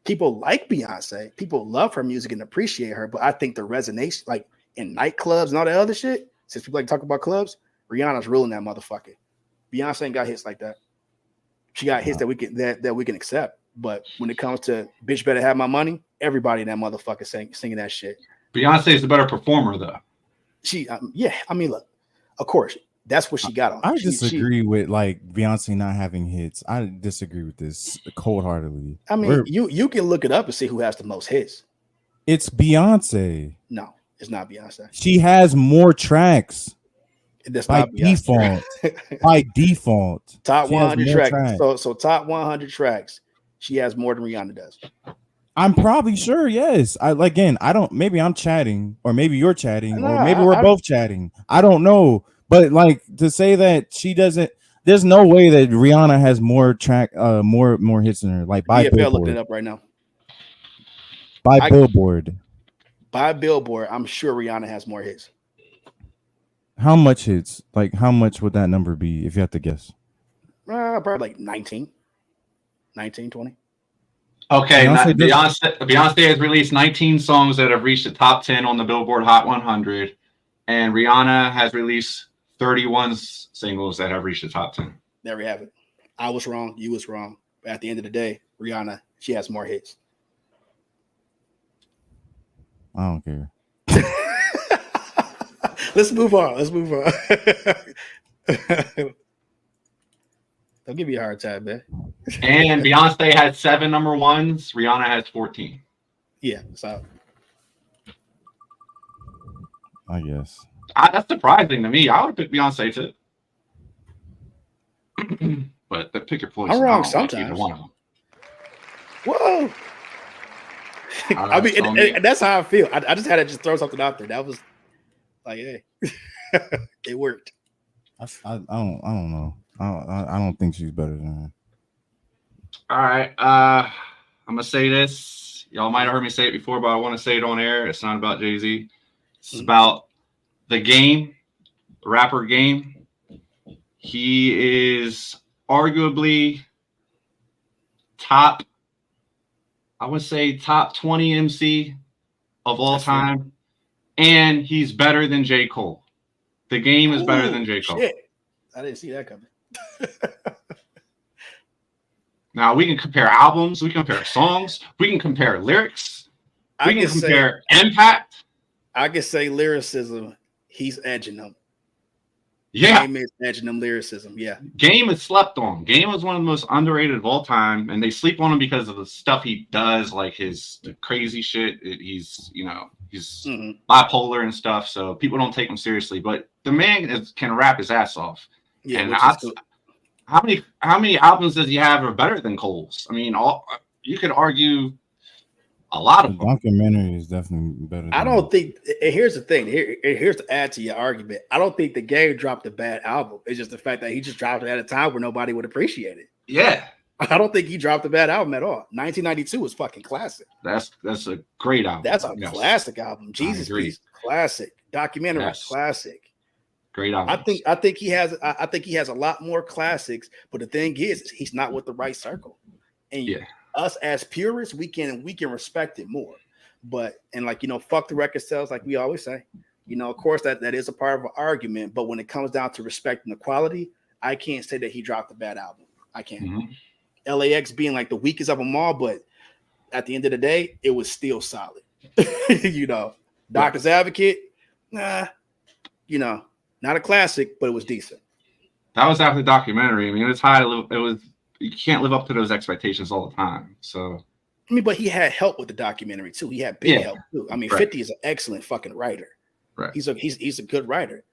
People like Beyonce. People love her music and appreciate her, but I think the resonation, like in nightclubs and all that other shit, since people like to talk about clubs, Rihanna's ruling that motherfucker. Beyonce ain't got hits like that. She got hits that we can accept. But when it comes to bitch better have my money, everybody in that motherfucker singing that shit. Beyonce is the better performer, though. She, yeah, I mean, look, of course, that's what she got on. I disagree with like Beyonce not having hits. I disagree with this cold-heartedly. I mean, you can look it up and see who has the most hits. It's Beyonce. No, it's not Beyonce. She has more tracks. That's by not Beyonce. default. By default. Top 100 tracks. So top 100 tracks, she has more than Rihanna does. I'm probably sure, yes. I don't, maybe I'm chatting, or maybe you're chatting, or maybe we're both chatting. I don't know. But like to say that she doesn't, there's no way that Rihanna has more more hits than her. Like by Billboard. Looked it up right now. Billboard. By Billboard, I'm sure Rihanna has more hits. How much hits? Like how much would that number be if you had to guess? Probably like 19, 20. Okay, Beyonce has released 19 songs that have reached the top 10 on the Billboard Hot 100, and Rihanna has released 31 singles that have reached the top 10. There we have it. I was wrong. You was wrong. But at the end of the day, Rihanna, she has more hits. I don't care. Let's move on. Don't give me a hard time, man. And Beyonce had 7 number ones. Rihanna has 14. Yeah, so I guess. That's surprising to me. I would pick Beyonce too. But pick your poison. I'm wrong sometimes. One of them. Whoa. I mean, and that's how I feel. I just had to just throw something out there. That was like, hey, it worked. I don't know. I don't think she's better than her. All right. I'm gonna say this. Y'all might have heard me say it before, but I want to say it on air. It's not about Jay-Z. It's about the Game, the rapper Game. He is arguably top 20 MC of all time. And he's better than J. Cole. The Game is better than J. Cole. Shit. I didn't see that coming. Now we can compare albums, we can compare songs, we can compare lyrics, we can compare impact. I can say lyricism, he's edging them. Yeah. Game is edging them lyricism. Yeah. Game is slept on. Game is one of the most underrated of all time, and they sleep on him because of the stuff he does, like the crazy shit. He's bipolar and stuff, so people don't take him seriously. But the man can rap his ass off. Yeah. And how many albums does he have are better than Cole's? I mean, you could argue a lot of them. Documentary is definitely better. I don't think. Here's the thing. Here's to add to your argument. I don't think the Game dropped a bad album. It's just the fact that he just dropped it at a time where nobody would appreciate it. Yeah. I don't think he dropped a bad album at all. 1992 was fucking classic. That's a great album. That's a classic album. Jesus Peace, classic. Documentary, classic. Great album. I think he has a lot more classics, but the thing is he's not with the right circle. And us as purists, we can respect it more. But fuck the record sales, like we always say. Of course that is a part of an argument, but when it comes down to respecting the quality, I can't say that he dropped a bad album. I can't. Mm-hmm. LAX being like the weakest of them all, but at the end of the day, it was still solid. Doctor's Advocate, not a classic, but it was decent. That was after the documentary. I mean, it's high. You can't live up to those expectations all the time. So, I mean, but he had help with the documentary too. He had big help too. I mean, 50 is an excellent fucking writer. Right. He's a good writer.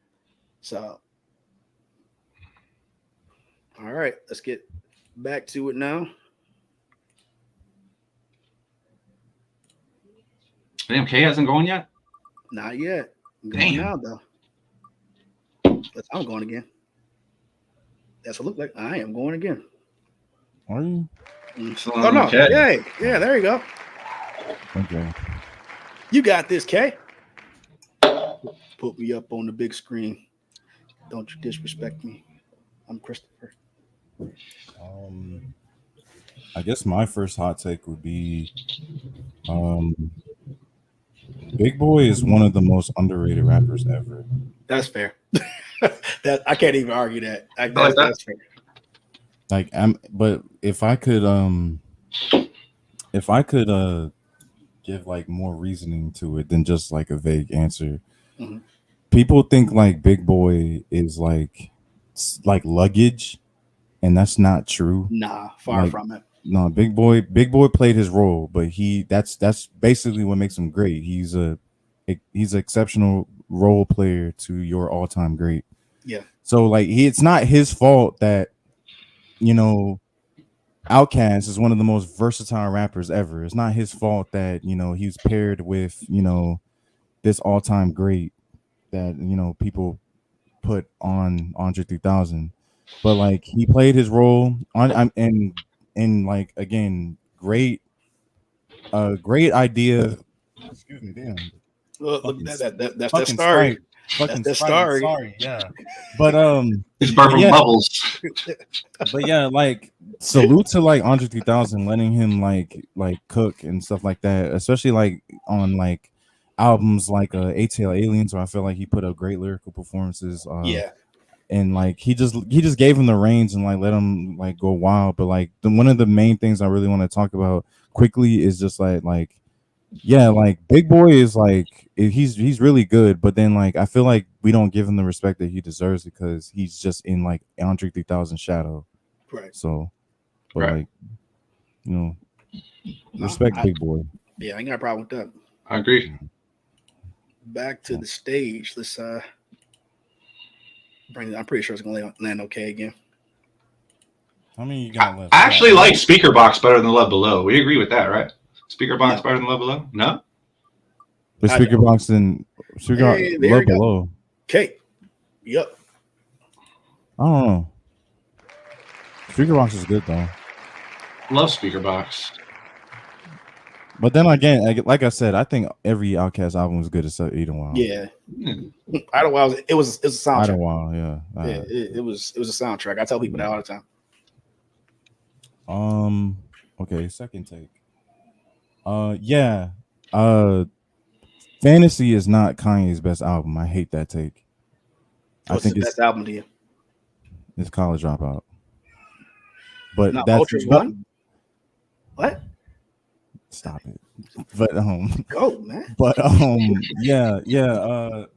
So, all right, let's get back to it now. Damn, K hasn't gone yet? Not yet. I'm going now though. I'm going again. That's what it look like. I am going again. Are you? Oh no! Okay. Yeah, there you go. Okay. You got this, Kay. Put me up on the big screen. Don't you disrespect me. I'm Christopher. I guess my first hot take would be Big Boy is one of the most underrated rappers ever. That's fair. That I can't even argue that. That's fair. Like but if I could give like more reasoning to it than just like a vague answer. Mm-hmm. People think like Big Boy is like luggage, and that's not true. Nah, far from it. No, Big Boy played his role, but that's basically what makes him great. He's an exceptional role player to your all-time great. Yeah. So like it's not his fault that Outkast is one of the most versatile rappers ever. It's not his fault that he's paired with this all-time great that people put on Andre 3000. But like he played his role on and like again great idea. Excuse me, damn. Look, that's that Fucking story. Sprite. Fucking that's Sprite. story. Sorry, yeah. But it's burping bubbles. But yeah, like salute to like Andre 3000 letting him like cook and stuff like that, especially like on like albums like ATL Aliens, where I feel like he put up great lyrical performances. Yeah. And like he just gave him the reins and like let him like go wild. But like one of the main things I really want to talk about quickly is just like yeah, like Big Boy is like he's really good, but then like I feel like we don't give him the respect that he deserves because he's just in like Andre 3000 shadow. Right. So, but like respect Big Boy. Yeah, I ain't got a problem with that. I agree. Back to the stage. Let's bring it. I'm pretty sure it's gonna land okay again. How many you got left? I actually like Speaker Box better than Love Below. We agree with that, right? Speaker Box better than Love Below? No? The Speaker Box and Love Below. Okay. Yep. I don't know. Speaker Box is good though. Love Speaker Box. But then again, like I said, I think every Outkast album was good except Idlewild. Yeah. Idlewild, it was a soundtrack. Idlewild, yeah. It was a soundtrack. I tell people that all the time. Okay, second take. Fantasy is not Kanye's best album. I hate that take. What's the best album to you? It's College Dropout. But no, that's Ultra's one. What? Stop it. But go, man. But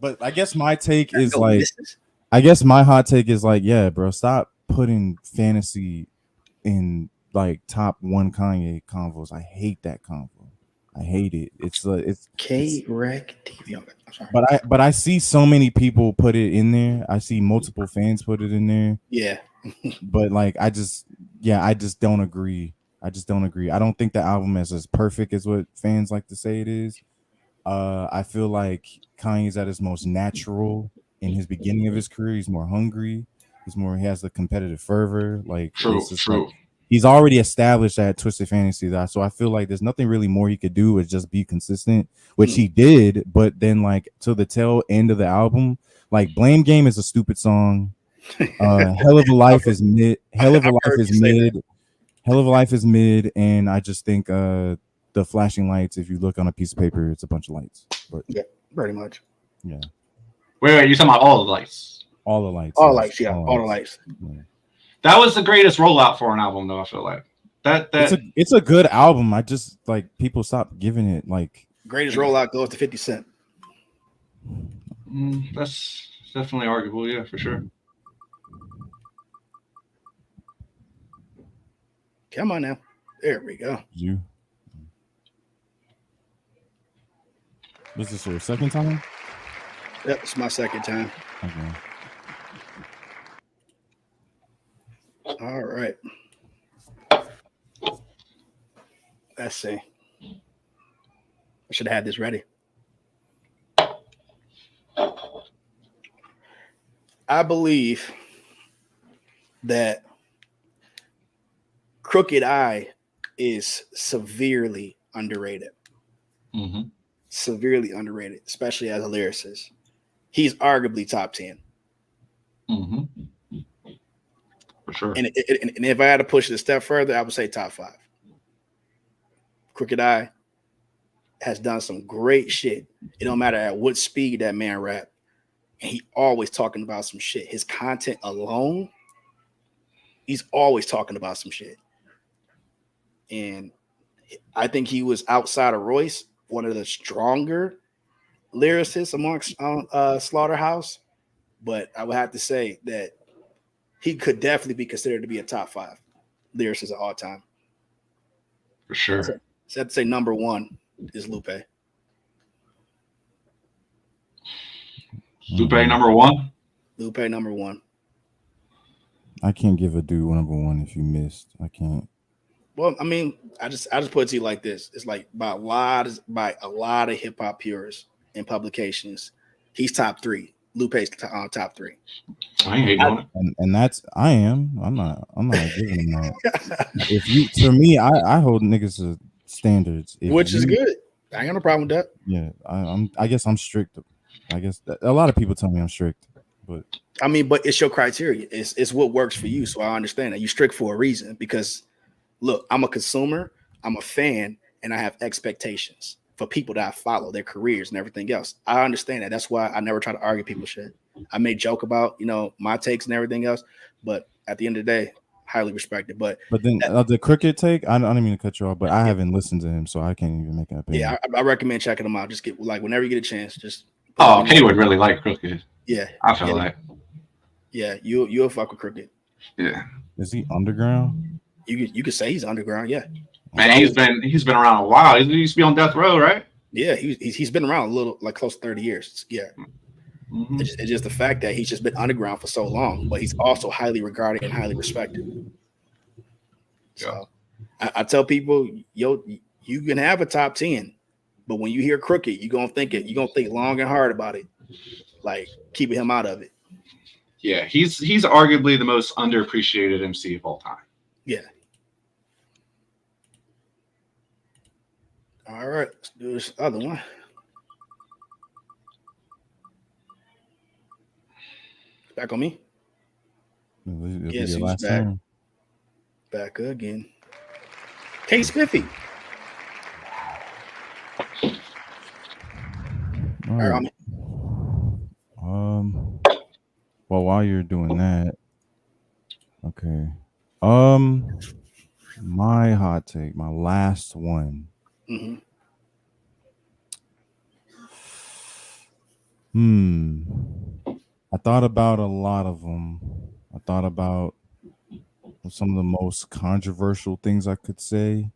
but I guess my take is like I guess my hot take is like, yeah, bro, stop putting Fantasy in like top one Kanye convos. I hate that convo. I hate it. It's K-Rec TV. I'm sorry. But I see so many people put it in there. I see multiple fans put it in there. Yeah. But like I just don't agree. I don't think the album is as perfect as what fans like to say it is. I feel like Kanye's at his most natural in his beginning of his career. He's more hungry. He has the competitive fervor. Like true. Like, he's already established that Twisted Fantasy. So I feel like there's nothing really more he could do is just be consistent, which he did. But then like to the tail end of the album, like Blame Game is a stupid song. Hell of a Life is mid. Hell of a Life is mid, and I just think the flashing lights. If you look on a piece of paper, it's a bunch of lights. But yeah, pretty much. Yeah. Wait, you talking about all the lights? All the lights. All the lights. Yeah. That was the greatest rollout for an album, though. I feel like that it's a good album. I just like people stop giving it like greatest rollout goes to 50 Cent. That's definitely arguable, yeah, for sure. Come on now. There we go. You. Was this your second time? Yep, it's my second time. Okay. All right. Let's see. I should have had this ready. I believe that Crooked Eye is severely underrated. Mm-hmm. Severely underrated, especially as a lyricist. He's arguably top 10. Mm-hmm. For sure. And if I had to push it a step further, I would say top 5. Crooked Eye has done some great shit. It don't matter at what speed that man rap. And he always talking about some shit. His content alone, he's always talking about some shit. And I think he was, outside of Royce, one of the stronger lyricists amongst Slaughterhouse. But I would have to say that he could definitely be considered to be a top 5 lyricist of all time. For sure. So I have to say number 1 is Lupe. Lupe number 1? Lupe number 1. I can't give a dude number 1 if you missed. I can't. Well, I mean, I just put it to you like this. It's like by a lot of hip hop purists and publications, he's top 3. Lupe's top 3. I ain't hating on it. And that's I'm not giving him that. If you, for me, I hold niggas to standards. Which is good. I ain't got no problem with that. Yeah, I guess I'm strict. I guess a lot of people tell me I'm strict, but I mean, but it's your criteria. It's what works for you. So I understand that you're strict for a reason, because look, I'm a consumer, I'm a fan, and I have expectations for people that I follow, their careers and everything else. I understand that. That's why I never try to argue people's shit. I may joke about, my takes and everything else, but at the end of the day, highly respected. But then the Crooked take, I don't mean to cut you off, but I haven't listened to him, so I can't even make an opinion. Yeah, I recommend checking him out. Just get, like, whenever you get a chance, just. Oh, Kay would really like Crooked. Yeah, I feel like. Yeah, you'll fuck with Crooked. Yeah. Is he underground? You could say he's underground. Yeah. Man, he's been around a while. He used to be on death row, right? Yeah, he's been around a little, like close to 30 years. Yeah. Mm-hmm. It's just the fact that he's just been underground for so long, but he's also highly regarded and highly respected. So I tell people, you can have a top 10, but when you hear Crooked, you're gonna think long and hard about it. Like, keeping him out of it. Yeah, he's arguably the most underappreciated MC of all time. Yeah. All right, let's do this other one. Back on me. Yes, he's back. Back again. Hey, Spiffy. All right. Well, while you're doing that, okay. My hot take, my last one. Mm-hmm. I thought about a lot of them. I thought about some of the most controversial things I could say,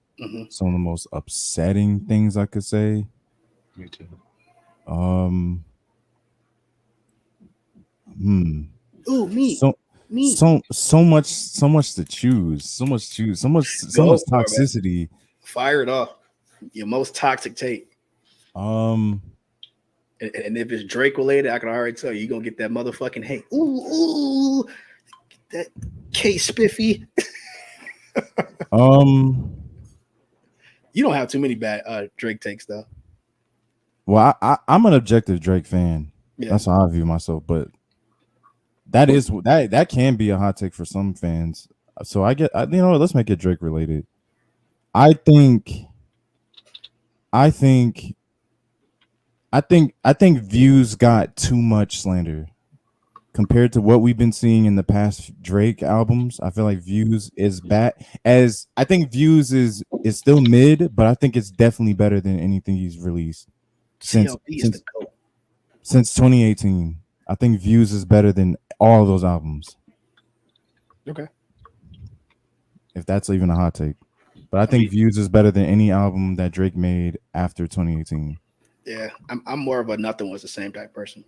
some of the most upsetting things I could say. Me too. Ooh, me. So much to choose. So much toxicity. Fire it off. Your most toxic take. And if it's Drake related, I can already tell you're gonna get that motherfucking hate. Ooh, get that K Spiffy. You don't have too many bad Drake takes though. Well, I'm an objective Drake fan. Yeah. That's how I view myself, but that can be a hot take for some fans. So let's make it Drake related. I think Views got too much slander compared to what we've been seeing in the past Drake albums. I feel like Views is bad. As I think Views is still mid, but I think it's definitely better than anything he's released since 2018. I think Views is better than all of those albums. Okay. If that's even a hot take. But I think Views is better than any album that Drake made after 2018. Yeah, I'm more of a nothing was the same type person.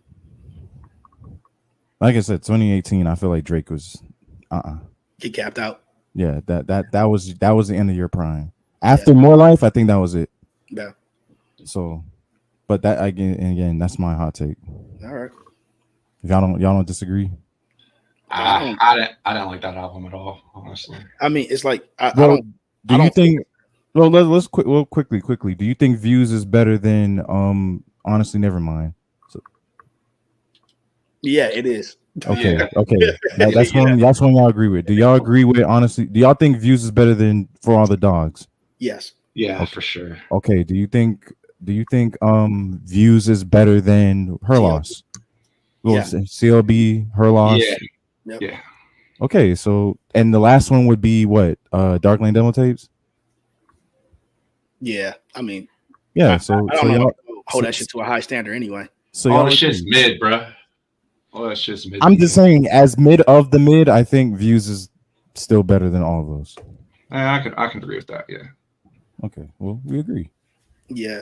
Like I said, 2018, I feel like Drake was He capped out. Yeah, that was the end of your prime. After More Life, I think that was it. Yeah. So, but that again, that's my hot take. All right. If y'all don't disagree. I didn't like that album at all, honestly. I mean, it's like I Well, don't. do I you don't think? Well, quickly. Do you think Views is better than Honestly Nevermind? So, Yeah, it is. okay, Yeah. okay. That's Yeah. one. That's one y'all agree with. Do y'all agree with Honestly? Do y'all think Views is better than For All the Dogs? Yes. Yeah, Okay. for sure. Okay. Do you think Views is better than Her CLB. Loss? Well, Yeah. CLB, Her Loss. Yeah. Yep. Yeah. Okay, so and the last one would be what? Dark Lane Demo Tapes? Yeah. I mean, Yeah, I so don't know y'all if I can hold that shit to a high standard anyway. so All y'all the shit's agree. mid, bro. All that shit's mid. I'm just saying, as mid of the mid, I think Views is still better than all of those. I can agree with that. Yeah. Okay, well, we agree. Yeah.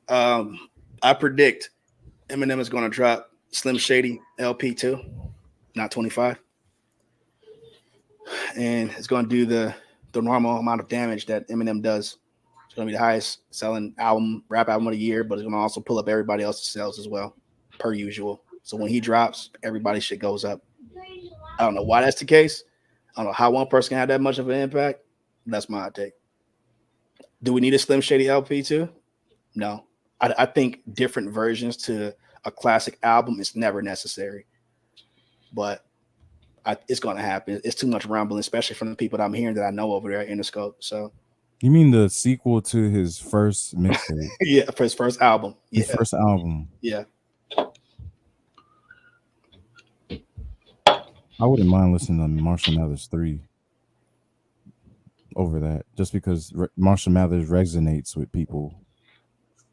I predict Eminem is going to drop Slim Shady LP 2, not 25, and it's going to do the normal amount of damage that Eminem does. It's going to be the highest selling rap album of the year, but it's going to also pull up everybody else's sales as well, per usual. So when he drops, everybody's shit goes up. I don't know why that's the case. I don't know how one person can have that much of an impact. That's my take. Do we need a Slim Shady LP too? No. I think different versions to a classic album is never necessary. But it's going to happen. It's too much rumbling, especially from the people that I'm hearing that I know over there at Interscope. So You mean the sequel to his first mixtape? yeah, for his first album. His first album. Yeah. I wouldn't mind listening to Marshall Mathers 3 over that, just because Marshall Mathers resonates with people,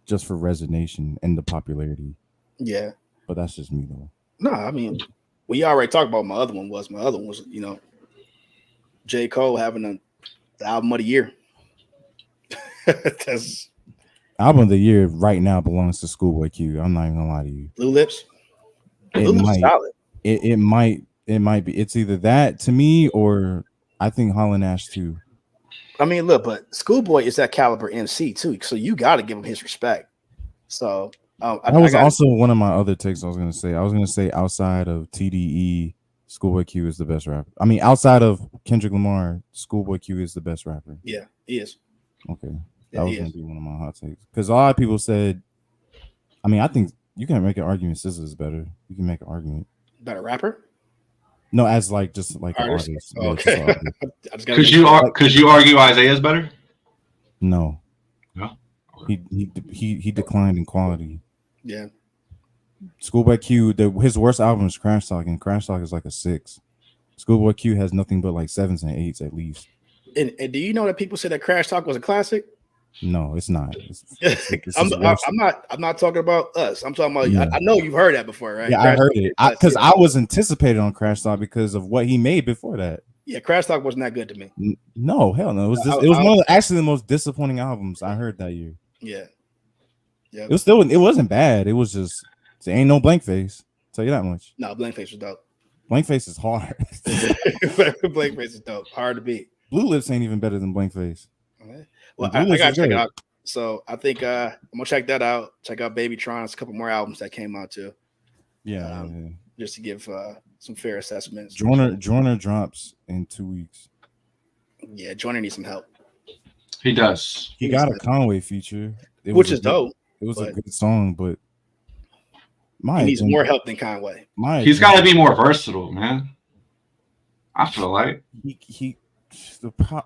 just for resonation and the popularity. Yeah. But that's just me though. No, I mean, we already talked about my other one was, J. Cole having the album of the year. That's album of the year right now belongs to Schoolboy Q. I'm not even gonna lie to you. Blue Lips. Blue Lips is solid. It might be. It's either that to me or I think Hall & Ash too. I mean, look, but Schoolboy is that caliber MC too, so you got to give him his respect. So that was also one of my other takes. I was gonna say outside of TDE, Schoolboy Q is the best rapper. I mean, outside of Kendrick Lamar, Schoolboy Q is the best rapper. Yeah, he is. Okay, that was gonna be one of my hot takes because a lot of people said. I mean, I think you can make an argument. SZA is better. You can make an argument. Better rapper? No, as like just like artist. An artist. Okay. Yeah, could you argue Isaiah's better? No. No. Okay. He declined in quality. Yeah. Schoolboy Q, his worst album is Crash Talk, and Crash Talk is like a 6. Schoolboy Q has nothing but like 7s and 8s at least. And do you know that people say that Crash Talk was a classic? No, it's not. I'm not talking about us. I'm talking about. Yeah. I know you've heard that before, right? Yeah, Crash I heard it because I was anticipated on Crash Talk because of what he made before that. Yeah, Crash Talk wasn't that good to me. No, hell no. It was one of the most disappointing albums I heard that year. Yeah, yeah. It wasn't bad. It was just there ain't no Blank Face. I'll tell you that much. No, Blank Face was dope. Blank Face is hard. Blank Face is dope. Hard to beat. Blue Lips ain't even better than Blank Face. Okay. Well, I gotta check it out. So I think I'm gonna check that out. Check out Babytron's a couple more albums that came out too. Yeah, just to give some fair assessments. Joyner drops in 2 weeks. Yeah, Joyner needs some help. He does. He got a Conway feature, which is dope. It was a good song, but he needs more help than Conway. He's got to be more versatile, man. I feel like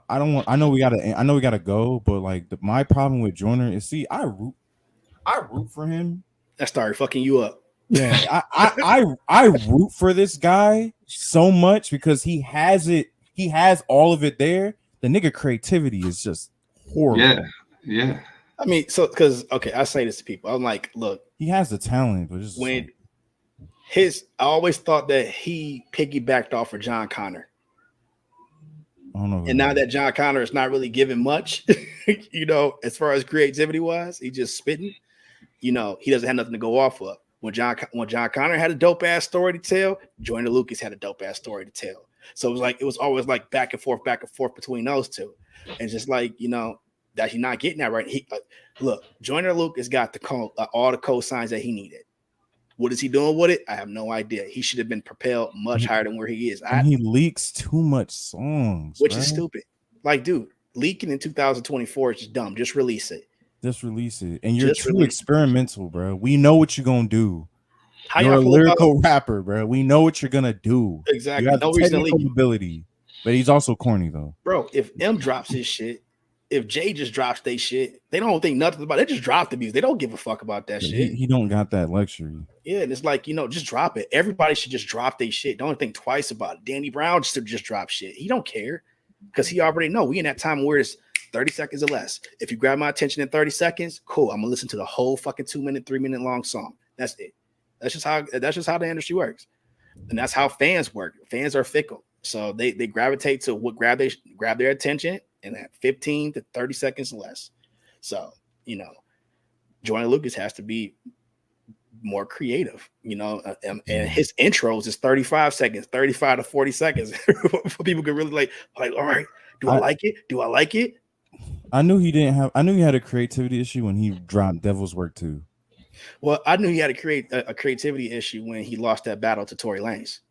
I know we gotta go, but like my problem with Joyner is I root for him. That started fucking you up. Yeah, I root for this guy so much because he has all of it there. The nigga creativity is just horrible. Yeah. I mean, so because I say this to people. I'm like, look, he has the talent, but just when I always thought that he piggybacked off of John Connor. I don't know. And now that John Connor is not really giving much, as far as creativity wise, he just spitting. He doesn't have nothing to go off of. When John Connor had a dope ass story to tell, Joyner Lucas had a dope ass story to tell. So it was always like back and forth between those two, and just like that he's not getting that right. Look, Joyner Lucas got all the cosigns that he needed. What is he doing with it? I have no idea. He should have been propelled much higher than where he is. He leaks too much songs, which is stupid. Like, dude, leaking in 2024 is just dumb. Just release it. Just release it. And you're too experimental, bro. We know what you're gonna do. How you're a lyrical rapper, bro. We know what you're gonna do. Exactly. You have no technical ability, but he's also corny though. Bro, if M drops his shit, if Jay just drops their shit, they don't think nothing about it. They just drop the music. They don't give a fuck about that shit. He don't got that luxury. Yeah, and it's like, just drop it. Everybody should just drop their shit. Don't think twice about it. Danny Brown should just drop shit. He don't care because he already know we in that time where it's 30 seconds or less. If you grab my attention in 30 seconds, cool. I'm gonna listen to the whole fucking 2 minute, 3 minute long song. That's it. That's just how the industry works. And that's how fans work. Fans are fickle. So they gravitate to what grab their attention in that 15 to 30 seconds less. So, Joyner Lucas has to be more creative, and his intros is 35 seconds, 35 to 40 seconds for people can really like, all right, do I like it? Do I like it? I knew he had a creativity issue when he dropped Devil's Work 2. Well, I knew he had a creativity issue when he lost that battle to Tory Lanez.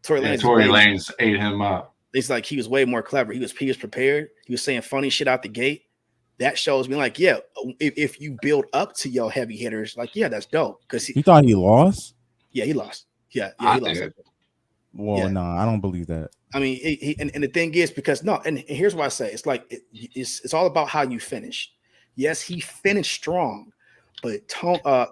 Tory Lanez ate him up. It's like he was way more clever. He was prepared. He was saying funny shit out the gate. That shows me like, yeah, if you build up to your heavy hitters, like, yeah, that's dope. Because you thought he lost? Yeah, he lost. Yeah, he lost. Well, no, I don't believe that. I mean, and the thing is, because and here's why I say it's like it's all about how you finish. Yes, he finished strong, but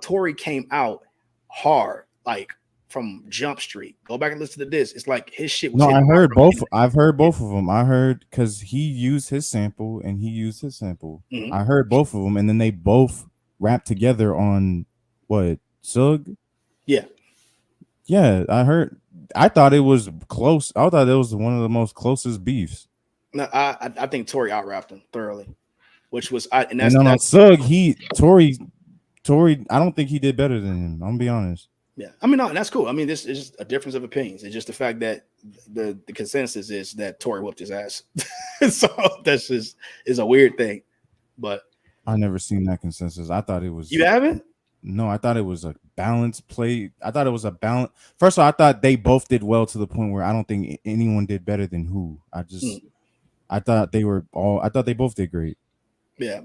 Tory came out hard, like from Jump Street. Go back and listen to this. It's like his shit was. No, I heard both. I've heard both of them. I heard because he used his sample and he used his sample. Mm-hmm. I heard both of them, and then they both rapped together on what Sug. Yeah, I heard. I thought it was close. I thought it was one of the most closest beefs. No, I think Tory out-rapped him thoroughly, which was and on Sug, Tory. I don't think he did better than him. I'm gonna be honest. Yeah, I mean, no, that's cool. I mean, this is just a difference of opinions. It's just the fact that the consensus is that Tory whooped his ass. So that's just is a weird thing. But I never seen that consensus. I thought it was. You haven't? No, I thought it was a balanced play. I thought it was a balance. First of all, I thought they both did well to the point where I don't think anyone did better than who. I thought they both did great. Yeah.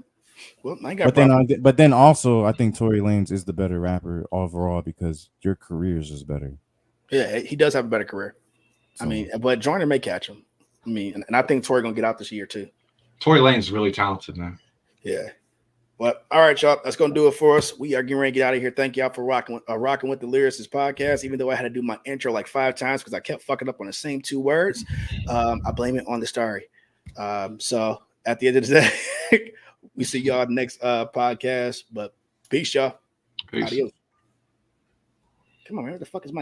Well, but then also, I think Tory Lanez is the better rapper overall because your career is just better. Yeah, he does have a better career. So, I mean, but Joyner may catch him. I mean, and I think Tory gonna get out this year too. Tory Lanez is really talented, man. Yeah. Well, all right, y'all. That's gonna do it for us. We are getting ready to get out of here. Thank y'all for rocking with the Lyricist podcast. Even though I had to do my intro like 5 times because I kept fucking up on the same 2 words, I blame it on the story. So at the end of the day. We see y'all next podcast, but peace, y'all. Peace. Adios. Come on, man. Where the fuck is my